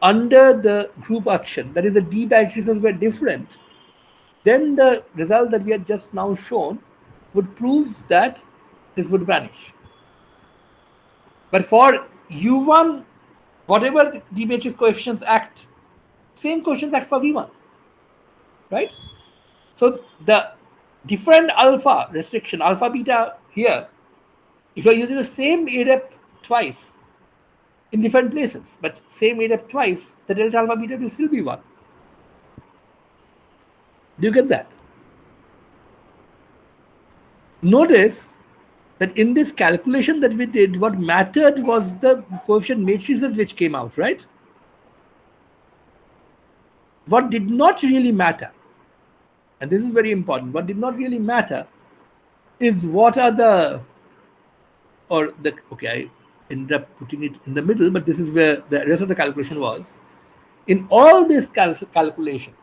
under the group action, that is, the D matrices were different, then the result that we had just now shown would prove that this would vanish. But for U1, whatever the D matrix coefficients act, same coefficients act for V1, right? So the different alpha restriction, alpha beta here, if you're using the same arep twice in different places, but same arep twice, the delta alpha beta will still be 1. Do you get that? Notice that in this calculation that we did, what mattered was the coefficient matrices which came out, right? What did not really matter, and this is very important, what did not really matter is what are the, okay, I ended up putting it in the middle, but this is where the rest of the calculation was. In all this calculation,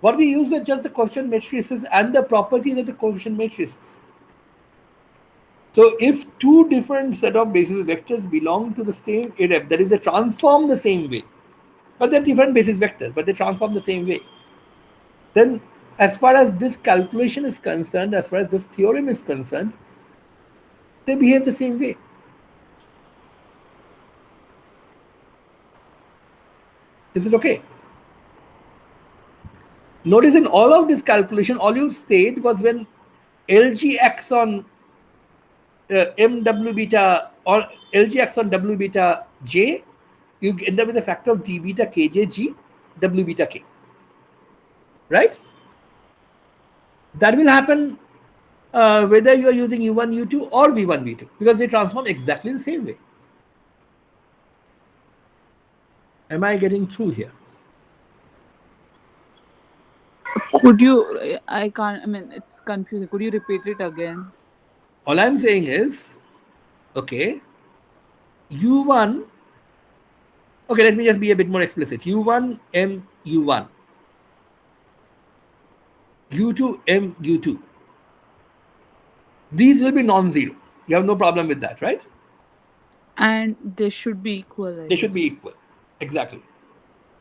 what we used were just the coefficient matrices and the properties of the coefficient matrices. So if two different set of basis vectors belong to the same arep, that is, they transform the same way, but they're different basis vectors, but they transform the same way, then as far as this calculation is concerned, as far as this theorem is concerned, they behave the same way. Is it okay? Notice in all of this calculation, all you said was when LG acts on MW beta or LG acts on W beta J, you end up with a factor of D beta Kj G W beta K. Right? That will happen whether you are using U1, U2 or V1, V2, because they transform exactly the same way. Am I getting through here? Could you, I can't, I mean, it's confusing. Could you repeat it again? All I'm saying is, okay, U1, okay, let me just be a bit more explicit. U1, M, U1. U2, M, U2. These will be non-zero. You have no problem with that, right? And they should be equal. They should be equal. Exactly.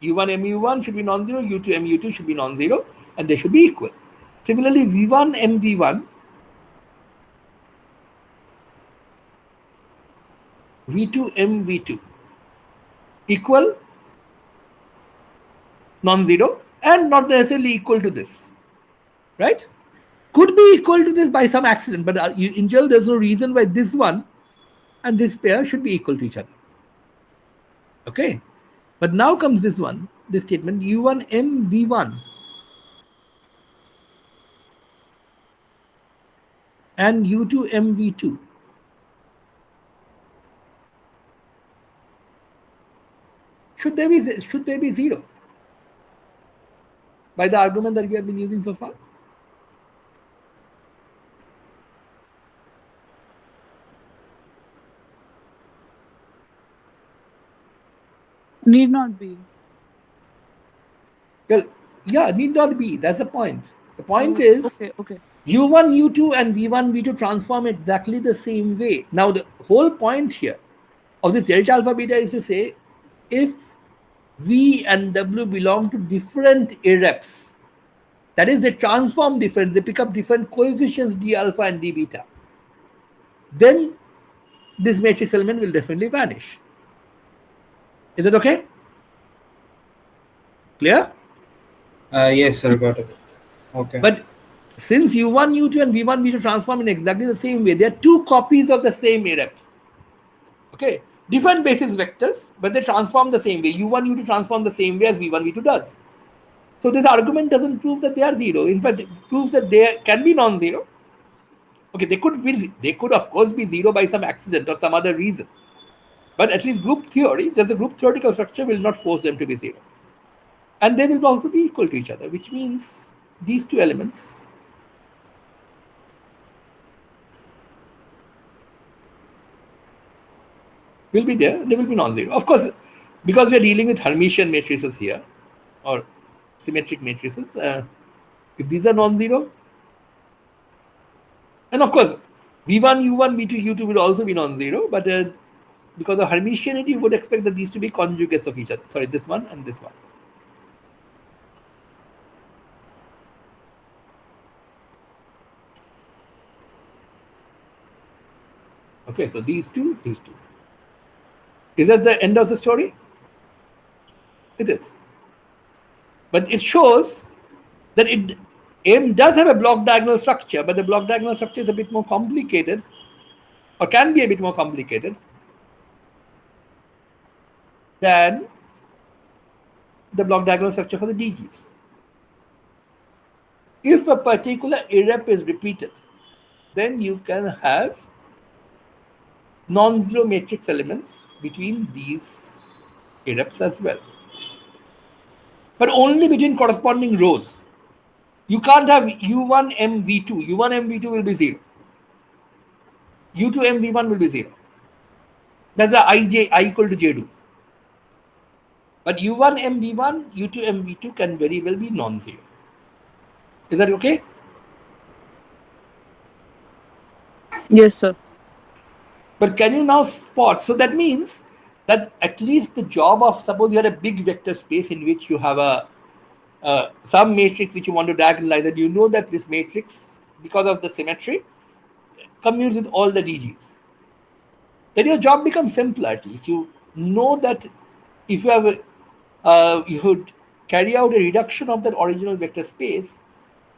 U1, M, U1 should be non-zero. U2, M, U2 should be non-zero. And they should be equal. Similarly, V1, M, V1, V2, M, V2 equal, non-zero, and not necessarily equal to this, right? could be equal to this by some accident, but in general, there's no reason why this one and this pair should be equal to each other. Okay, but now comes this one, this statement U1 M V1 and U2 M V2. Should they be zero by the argument that we have been using so far? Need not be. Well, yeah, need not be. That's the point. The point is okay. U1, U2 and V1, V2 transform exactly the same way. Now, the whole point here of this delta alpha beta is to say if V and W belong to different irreps, that is, they transform different, they pick up different coefficients d alpha and d beta, then this matrix element will definitely vanish. Is it okay? Clear? Yes, sir, got it. Okay. But since U1, U2 and V1, V2 transform in exactly the same way, they are two copies of the same irrep. Okay, different basis vectors, but they transform the same way. U1, U2 transform the same way as V1, V2 does. So this argument doesn't prove that they are zero. In fact, it proves that they can be non-zero. Okay, they could of course be zero by some accident or some other reason. But at least group theory, just the group theoretical structure will not force them to be zero. And they will also be equal to each other, which means these two elements will be there, they will be non-zero. Of course, because we are dealing with Hermitian matrices here, or symmetric matrices, if these are non-zero, and of course, V1, U1, V2, U2 will also be non-zero, but because of Hermitianity, you would expect that these to be conjugates of each other. Sorry, this one and this one. Okay, so these two. Is that the end of the story? It is. But it shows that M does have a block diagonal structure, but the block diagonal structure is a bit more complicated, or can be a bit more complicated than the block diagonal structure for the DGs. If a particular irrep is repeated, then you can have non-zero matrix elements between these irreps as well. But only between corresponding rows. You can't have U1 M V2. U1 M V2 will be 0. U2 M V1 will be 0. That's the I equal to J2. But U1 M V1, U2 M V2 can very well be non-zero. Is that okay? Yes, sir. But can you now spot? So that means that at least the job of, suppose you had a big vector space in which you have a some matrix which you want to diagonalize, and you know that this matrix, because of the symmetry, commutes with all the DGs. Then your job becomes simpler. At least you know that if you have you would carry out a reduction of that original vector space,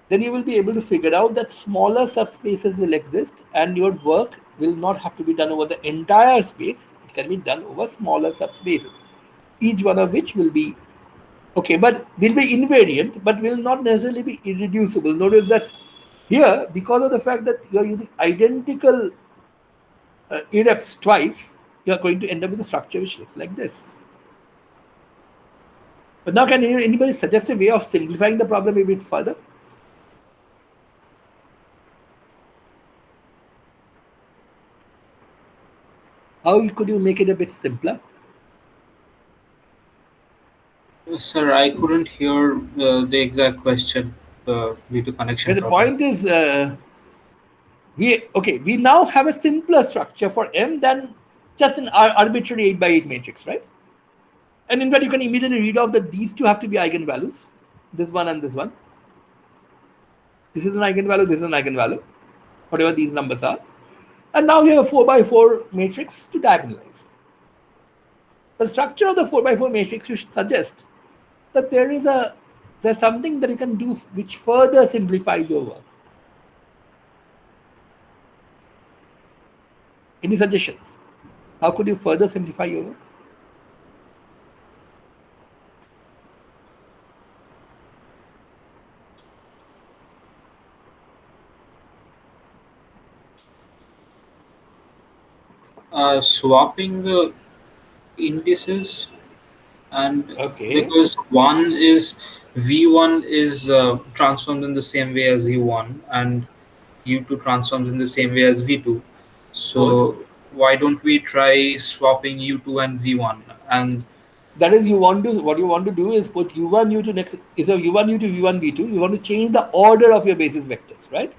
then you will be able to figure out that smaller subspaces will exist, and your work will not have to be done over the entire space. It can be done over smaller subspaces, each one of which will be okay, but will be invariant, but will not necessarily be irreducible. Notice that here, because of the fact that you are using identical irreps twice, you are going to end up with a structure which looks like this. But now, can anybody suggest a way of simplifying the problem a bit further? How could you make it a bit simpler? Sir, I couldn't hear the exact question due to connection The problem. point is, we now have a simpler structure for M than just an arbitrary 8x8 matrix, right? And in fact, you can immediately read off that these two have to be eigenvalues, this one and this one. This is an eigenvalue, this is an eigenvalue, whatever these numbers are. And now you have a 4x4 matrix to diagonalize. The structure of the 4x4 matrix should suggest that there's something that you can do which further simplifies your work. Any suggestions? How could you further simplify your work? Swapping the indices, and Okay, because one is v1 is transformed in the same way as u1, and u2 transforms in the same way as v2. good. So why don't we try swapping u2 and v1? And That is, you want to, what you want to do is put u1 u2 next, is a u1 u2 v1 v2. You want to change the order of your basis vectors, right?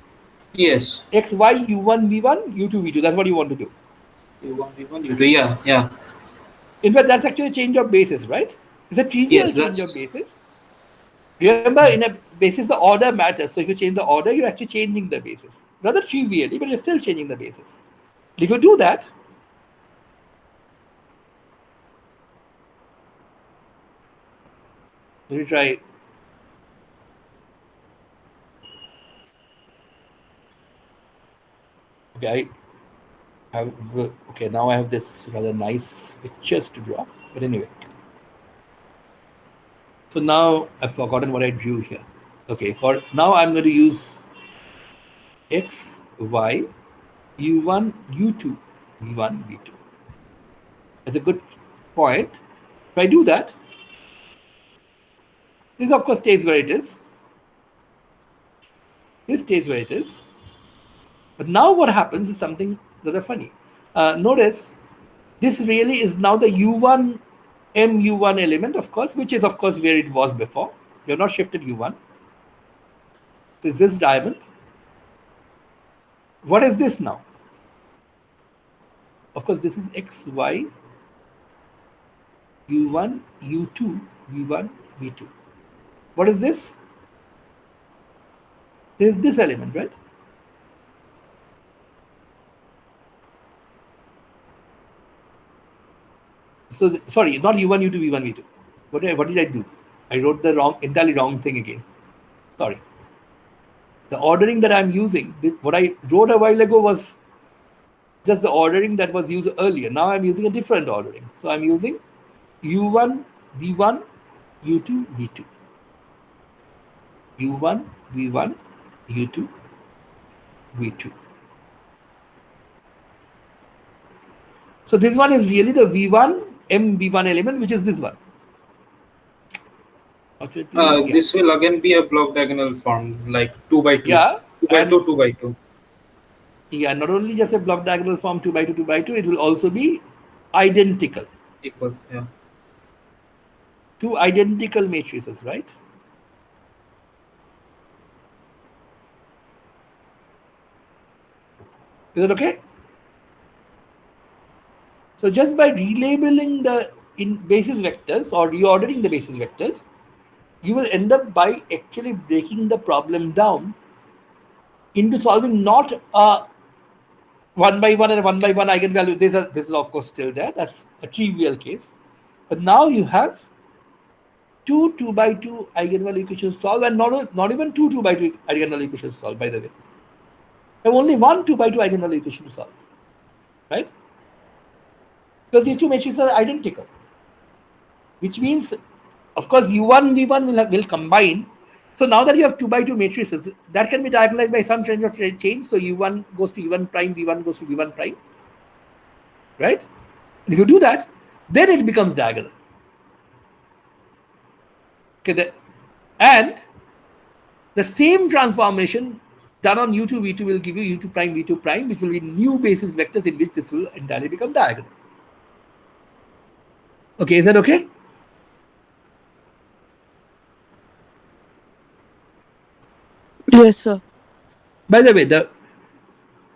yes, X y u1 v1 u2 v2. That's what you want to do. u1 v1 u2, yeah, yeah, In fact, that's actually a change of basis, right? It's a trivial yes, change of that's basis. Remember, in a basis, the order matters. So if you change the order, you're actually changing the basis. Rather trivially, but you're still changing the basis. If you do that, let me try. Okay, okay, now I have this rather nice pictures to draw. But anyway, so now I've forgotten what I drew here. Okay, for now I'm going to use x, y, u1, u2, v1, v2. That's a good point. If I do that, this of course stays where it is. This stays where it is. But now what happens is something rather funny. Notice this really is now the u1 mu1 element, of course, which is of course where it was before. You have not shifted u1. So is this diamond. What is this now? Of course, this is x, y, u1, u2, v1, v2. What is this? This is this element, right? So, sorry, not u1, u2, v1, v2. What did I do? I wrote the entirely wrong thing again. Sorry. The ordering that I'm using, what I wrote a while ago was just the ordering that was used earlier. Now I'm using a different ordering. So I'm using u1, v1, u2, v2. u1, v1, u2, v2. So this one is really the v1 mv1 element, which is this one. Yeah. this will again be a block diagonal form, like 2 by 2, Yeah, 2 by and 2, 2 by 2. yeah, not only just a block diagonal form 2 by 2, 2 by 2, it will also be identical. Equal, yeah. Two identical matrices, right? Is that okay? So just by relabeling the basis vectors or reordering the basis vectors, you will end up by actually breaking the problem down into solving not a 1 by 1 and a 1 by 1 eigenvalue. This is of course still there. That's a trivial case. But now you have two 2 by 2 eigenvalue equations solved, and not even two 2 by 2 eigenvalue equations solved, by the way. You have only one 2 by 2 eigenvalue equation to solve, right? Because these two matrices are identical, which means, of course, u1, v1 will combine. So now that you have 2 by 2 matrices, that can be diagonalized by some change of change. So u1 goes to u1 prime, v1 goes to v1 prime, right? And if you do that, then it becomes diagonal. Okay, and the same transformation done on u2, v2 will give you u2 prime, v2 prime, which will be new basis vectors in which this will entirely become diagonal. Okay, is that okay? Yes, sir. By the way,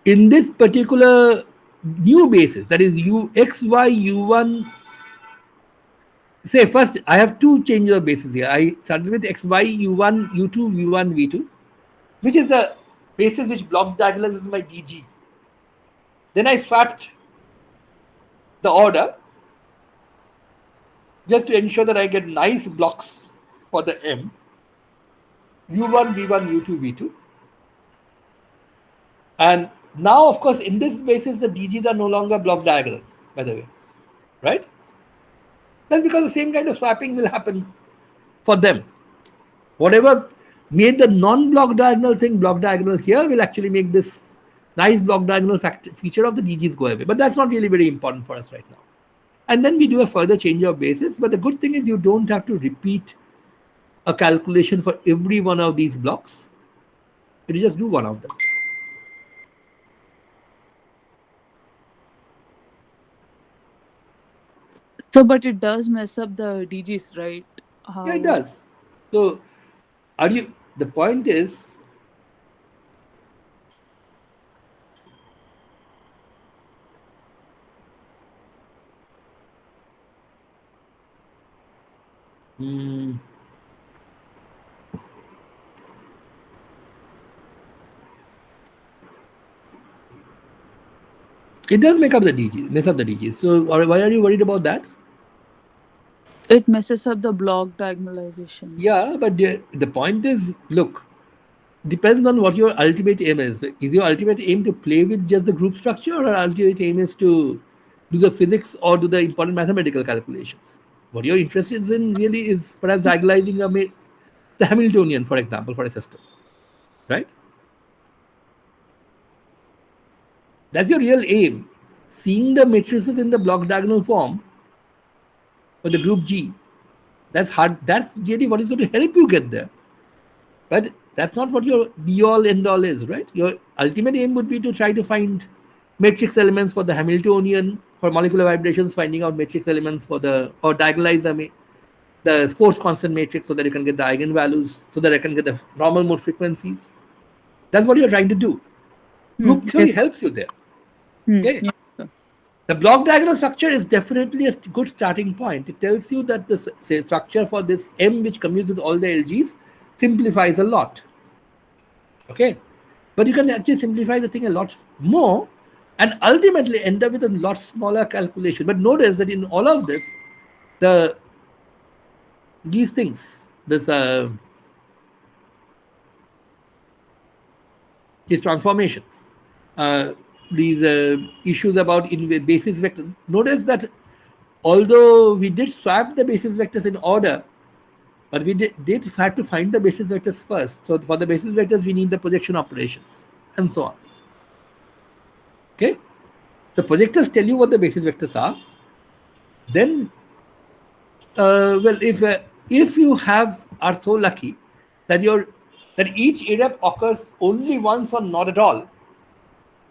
in this particular new basis, that is x, y, u1, say first I have two changes of basis here. I started with x, y, u1, u2, v1, v2, which is the basis which block diagonalizes my dg. Then I swapped the order just to ensure that I get nice blocks for the m, u1, v1, u2, v2. And Now, of course, in this basis, the DGs are no longer block diagonal, by the way, right? That's because the same kind of swapping will happen for them. Whatever made the non-block diagonal thing block diagonal here will actually make this nice block diagonal feature of the DGs go away. But that's not really very important for us right now. And then we do a further change of basis. But the good thing is you don't have to repeat a calculation for every one of these blocks. You just do one of them. So, but it does mess up the DGs, right? How? Yeah, it does. So, the point is, it does mess up the DGs. So, why are you worried about that? It messes up the block diagonalization. Yeah, but the point is, look, depends on what your ultimate aim is. Is your ultimate aim to play with just the group structure, or ultimate aim is to do the physics or do the important mathematical calculations? What you're interested in really is perhaps diagonalizing the Hamiltonian, for example, for a system, right? That's your real aim. Seeing the matrices in the block diagonal form for the group G, that's hard. That's really what is going to help you get there. But that's not what your be-all, end-all is, right? Your ultimate aim would be to try to find matrix elements for the Hamiltonian, for molecular vibrations, finding out matrix elements for or diagonalize the force constant matrix so that you can get the eigenvalues, so that I can get the normal mode frequencies. That's what you're trying to do. Group theory helps you there. Okay. Yeah. The block diagonal structure is definitely a good starting point. It tells you that the structure for this M, which commutes with all the LGs, simplifies a lot. Okay. But you can actually simplify the thing a lot more and ultimately end up with a lot smaller calculation. But notice that in all of this, these things, these transformations, these issues about basis vector. Notice that although we did swap the basis vectors in order, but we did have to find the basis vectors first. So for the basis vectors, we need the projection operations and so on. Okay. The projectors tell you what the basis vectors are. Then, well, if you are so lucky that each irrep occurs only once or not at all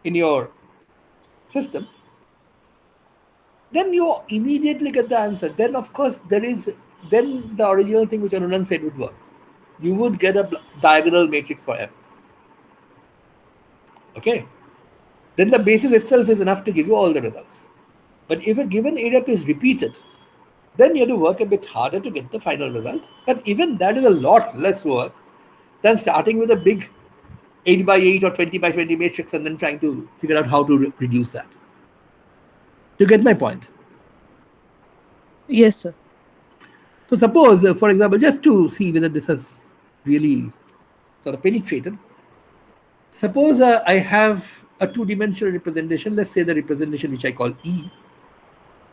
in your system, then you immediately get the answer. Then, of course, then the original thing which Anuran said would work. You would get a diagonal matrix for M. Okay. Then the basis itself is enough to give you all the results. But if a given irrep is repeated, then you have to work a bit harder to get the final result. But even that is a lot less work than starting with a big 8 by 8 or 20 by 20 matrix and then trying to figure out how to reduce that. Do you get my point? Yes, sir. So suppose, for example, just to see whether this has really sort of penetrated, suppose I have a two-dimensional representation, let's say the representation which I call E,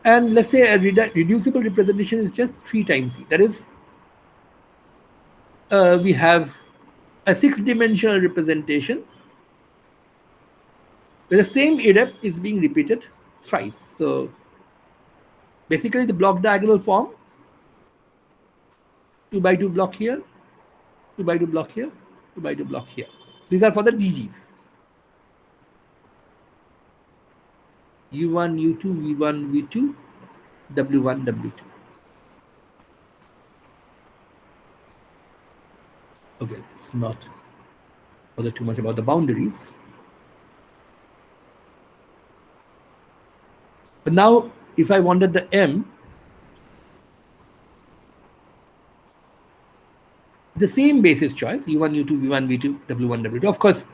and let's say a reducible representation is just 3 times E. That is, we have a 6-dimensional representation where the same irrep is being repeated thrice. So basically the block diagonal form, 2 by 2 block here, 2 by 2 block here, 2 by 2 block here. These are for the DGs. U1, U2, V1, V2, W1, W2. Okay, let's not bother too much about the boundaries. But now, if I wanted the M, the same basis choice, U1, U2, V1, V2, W1, W2. Of course,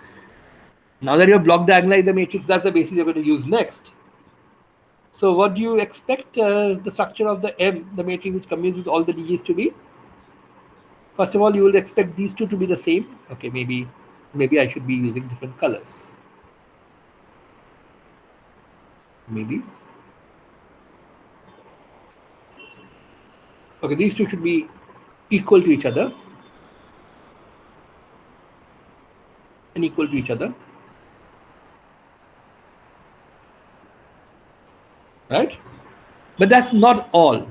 now that you have block diagonalized the matrix, that's the basis you're going to use next. So what do you expect the structure of the M, the matrix which commutes with all the DGs to be? First of all, you will expect these two to be the same. Okay, maybe I should be using different colors. maybe. Okay, these two should be equal to each other and equal to each other, right? But that's not all.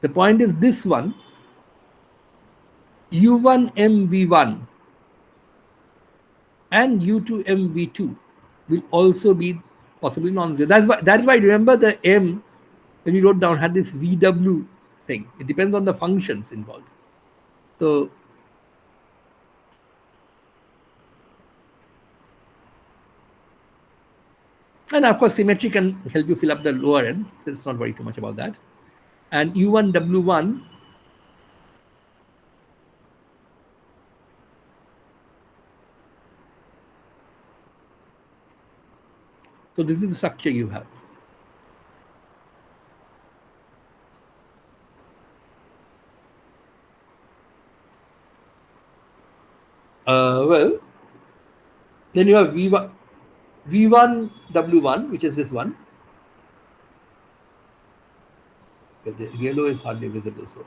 The point is this one, U1MV1 and U2MV2 will also be possibly non-zero. That's why remember the M when we wrote down had this VW thing. It depends on the functions involved. So and of course symmetry can help you fill up the lower end, so it's not worry too much about that. And U1W1 so this is the structure you have. Well, then you have V1W1, which is this one. The yellow is hardly visible, so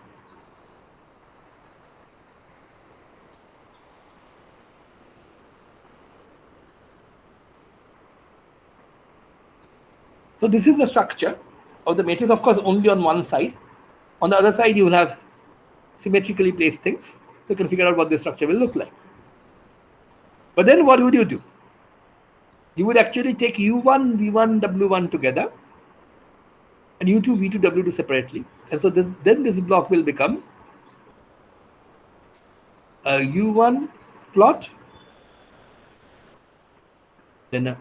this is the structure of the matrix, of course, only on one side. On the other side, you will have symmetrically placed things, so you can figure out what this structure will look like. But then what would you do? You would actually take U1, V1, W1 together and U2, V2, W2 separately. And so then this block will become a U1 plot, then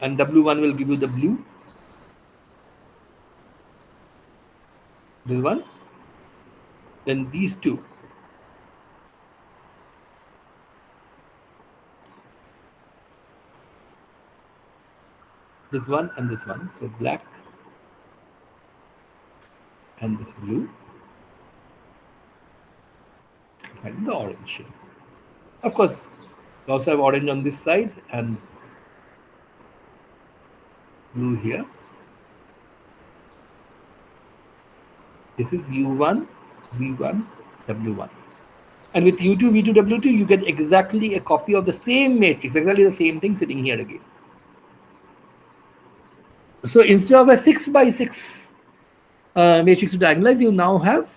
and W1 will give you the blue, this one, then these two. This one and this one, so black and this blue, and the orange here. Of course, you also have orange on this side and blue here. This is U1, V1, W1. And with U2, V2, W2, you get exactly a copy of the same matrix, exactly the same thing sitting here again. So instead of a 6 by 6 matrix to diagonalize, you now have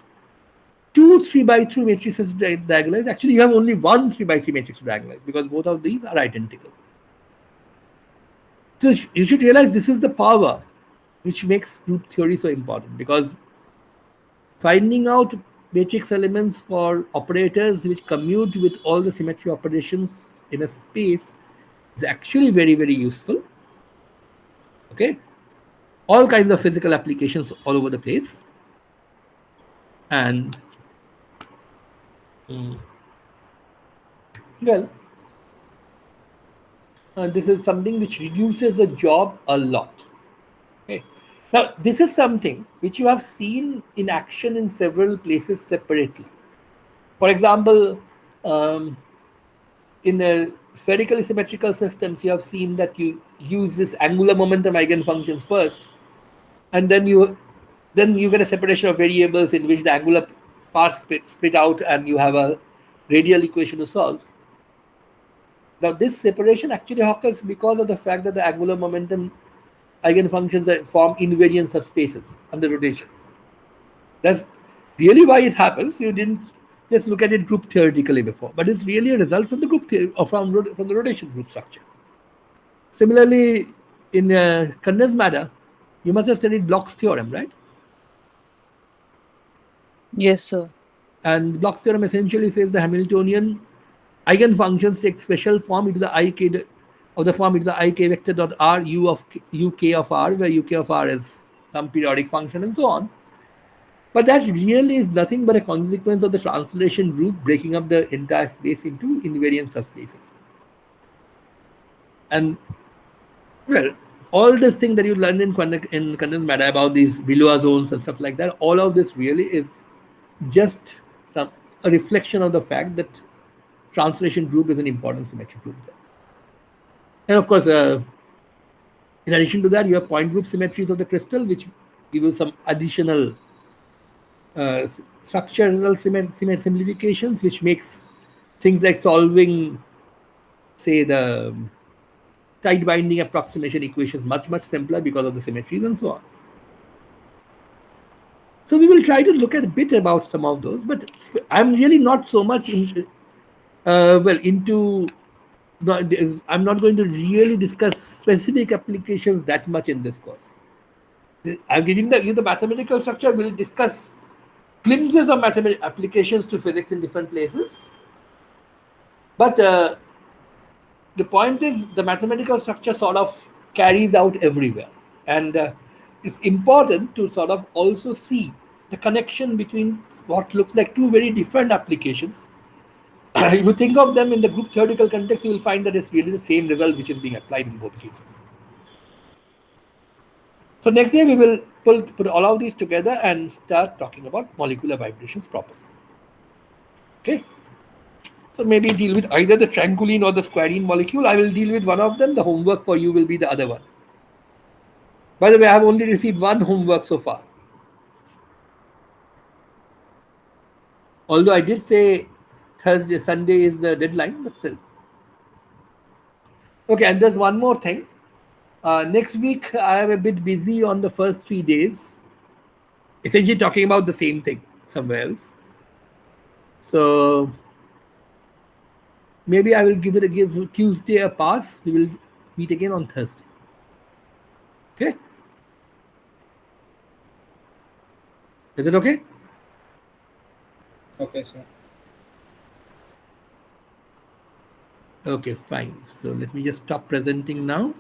two 3 by 3 matrices to diagonalize. Actually, you have only one 3 by 3 matrix to diagonalize because both of these are identical. So you should realize this is the power which makes group theory so important, because finding out matrix elements for operators which commute with all the symmetry operations in a space is actually very, very useful. Okay, all kinds of physical applications all over the place. And well, this is something which reduces the job a lot. Okay. Now, this is something which you have seen in action in several places separately. For example, in a spherically symmetrical systems, you have seen that you use this angular momentum eigenfunctions first, and then you get a separation of variables in which the angular parts split out, and you have a radial equation to solve. Now, this separation actually occurs because of the fact that the angular momentum eigenfunctions form invariant subspaces under rotation. That's really why it happens. You didn't just look at it group theoretically before, but it's really a result from the group theory, or from the rotation group structure. Similarly, in condensed matter, you must have studied Bloch's theorem, right? Yes, sir. And Bloch's theorem essentially says the Hamiltonian eigenfunctions take special form into the ik of the form into the ik vector dot r u of uk of r, where uk of r is some periodic function and so on. But that really is nothing but a consequence of the translation group breaking up the entire space into invariant subspaces. And well, all this thing that you learn in condensed matter about these Brillouin zones and stuff like that, all of this really is just a reflection of the fact that translation group is an important symmetric group there. And of course, in addition to that, you have point group symmetries of the crystal, which give you some additional structural simplifications, which makes things like solving, say, the tight binding approximation equations much simpler because of the symmetries and so on. So we will try to look at a bit about some of those, but I'm really not so much into I'm not going to really discuss specific applications that much in this course. I'm giving the mathematical structure. We'll discuss glimpses of mathematical applications to physics in different places. But the point is, the mathematical structure sort of carries out everywhere. And it's important to sort of also see the connection between what looks like two very different applications. If you think of them in the group theoretical context, you will find that it's really the same result which is being applied in both cases. So next day we will put all of these together and start talking about molecular vibrations proper. Okay. So maybe deal with either the triangulene or the squarene molecule. I will deal with one of them. The homework for you will be the other one. By the way, I have only received one homework so far. Although I did say Sunday is the deadline, but still. Okay, and there's one more thing. Next week, I am a bit busy on the first 3 days, essentially talking about the same thing somewhere else. So maybe I will give Tuesday a pass. We will meet again on Thursday. Okay? Is it okay? Okay, sir. Okay, fine. So let me just stop presenting now.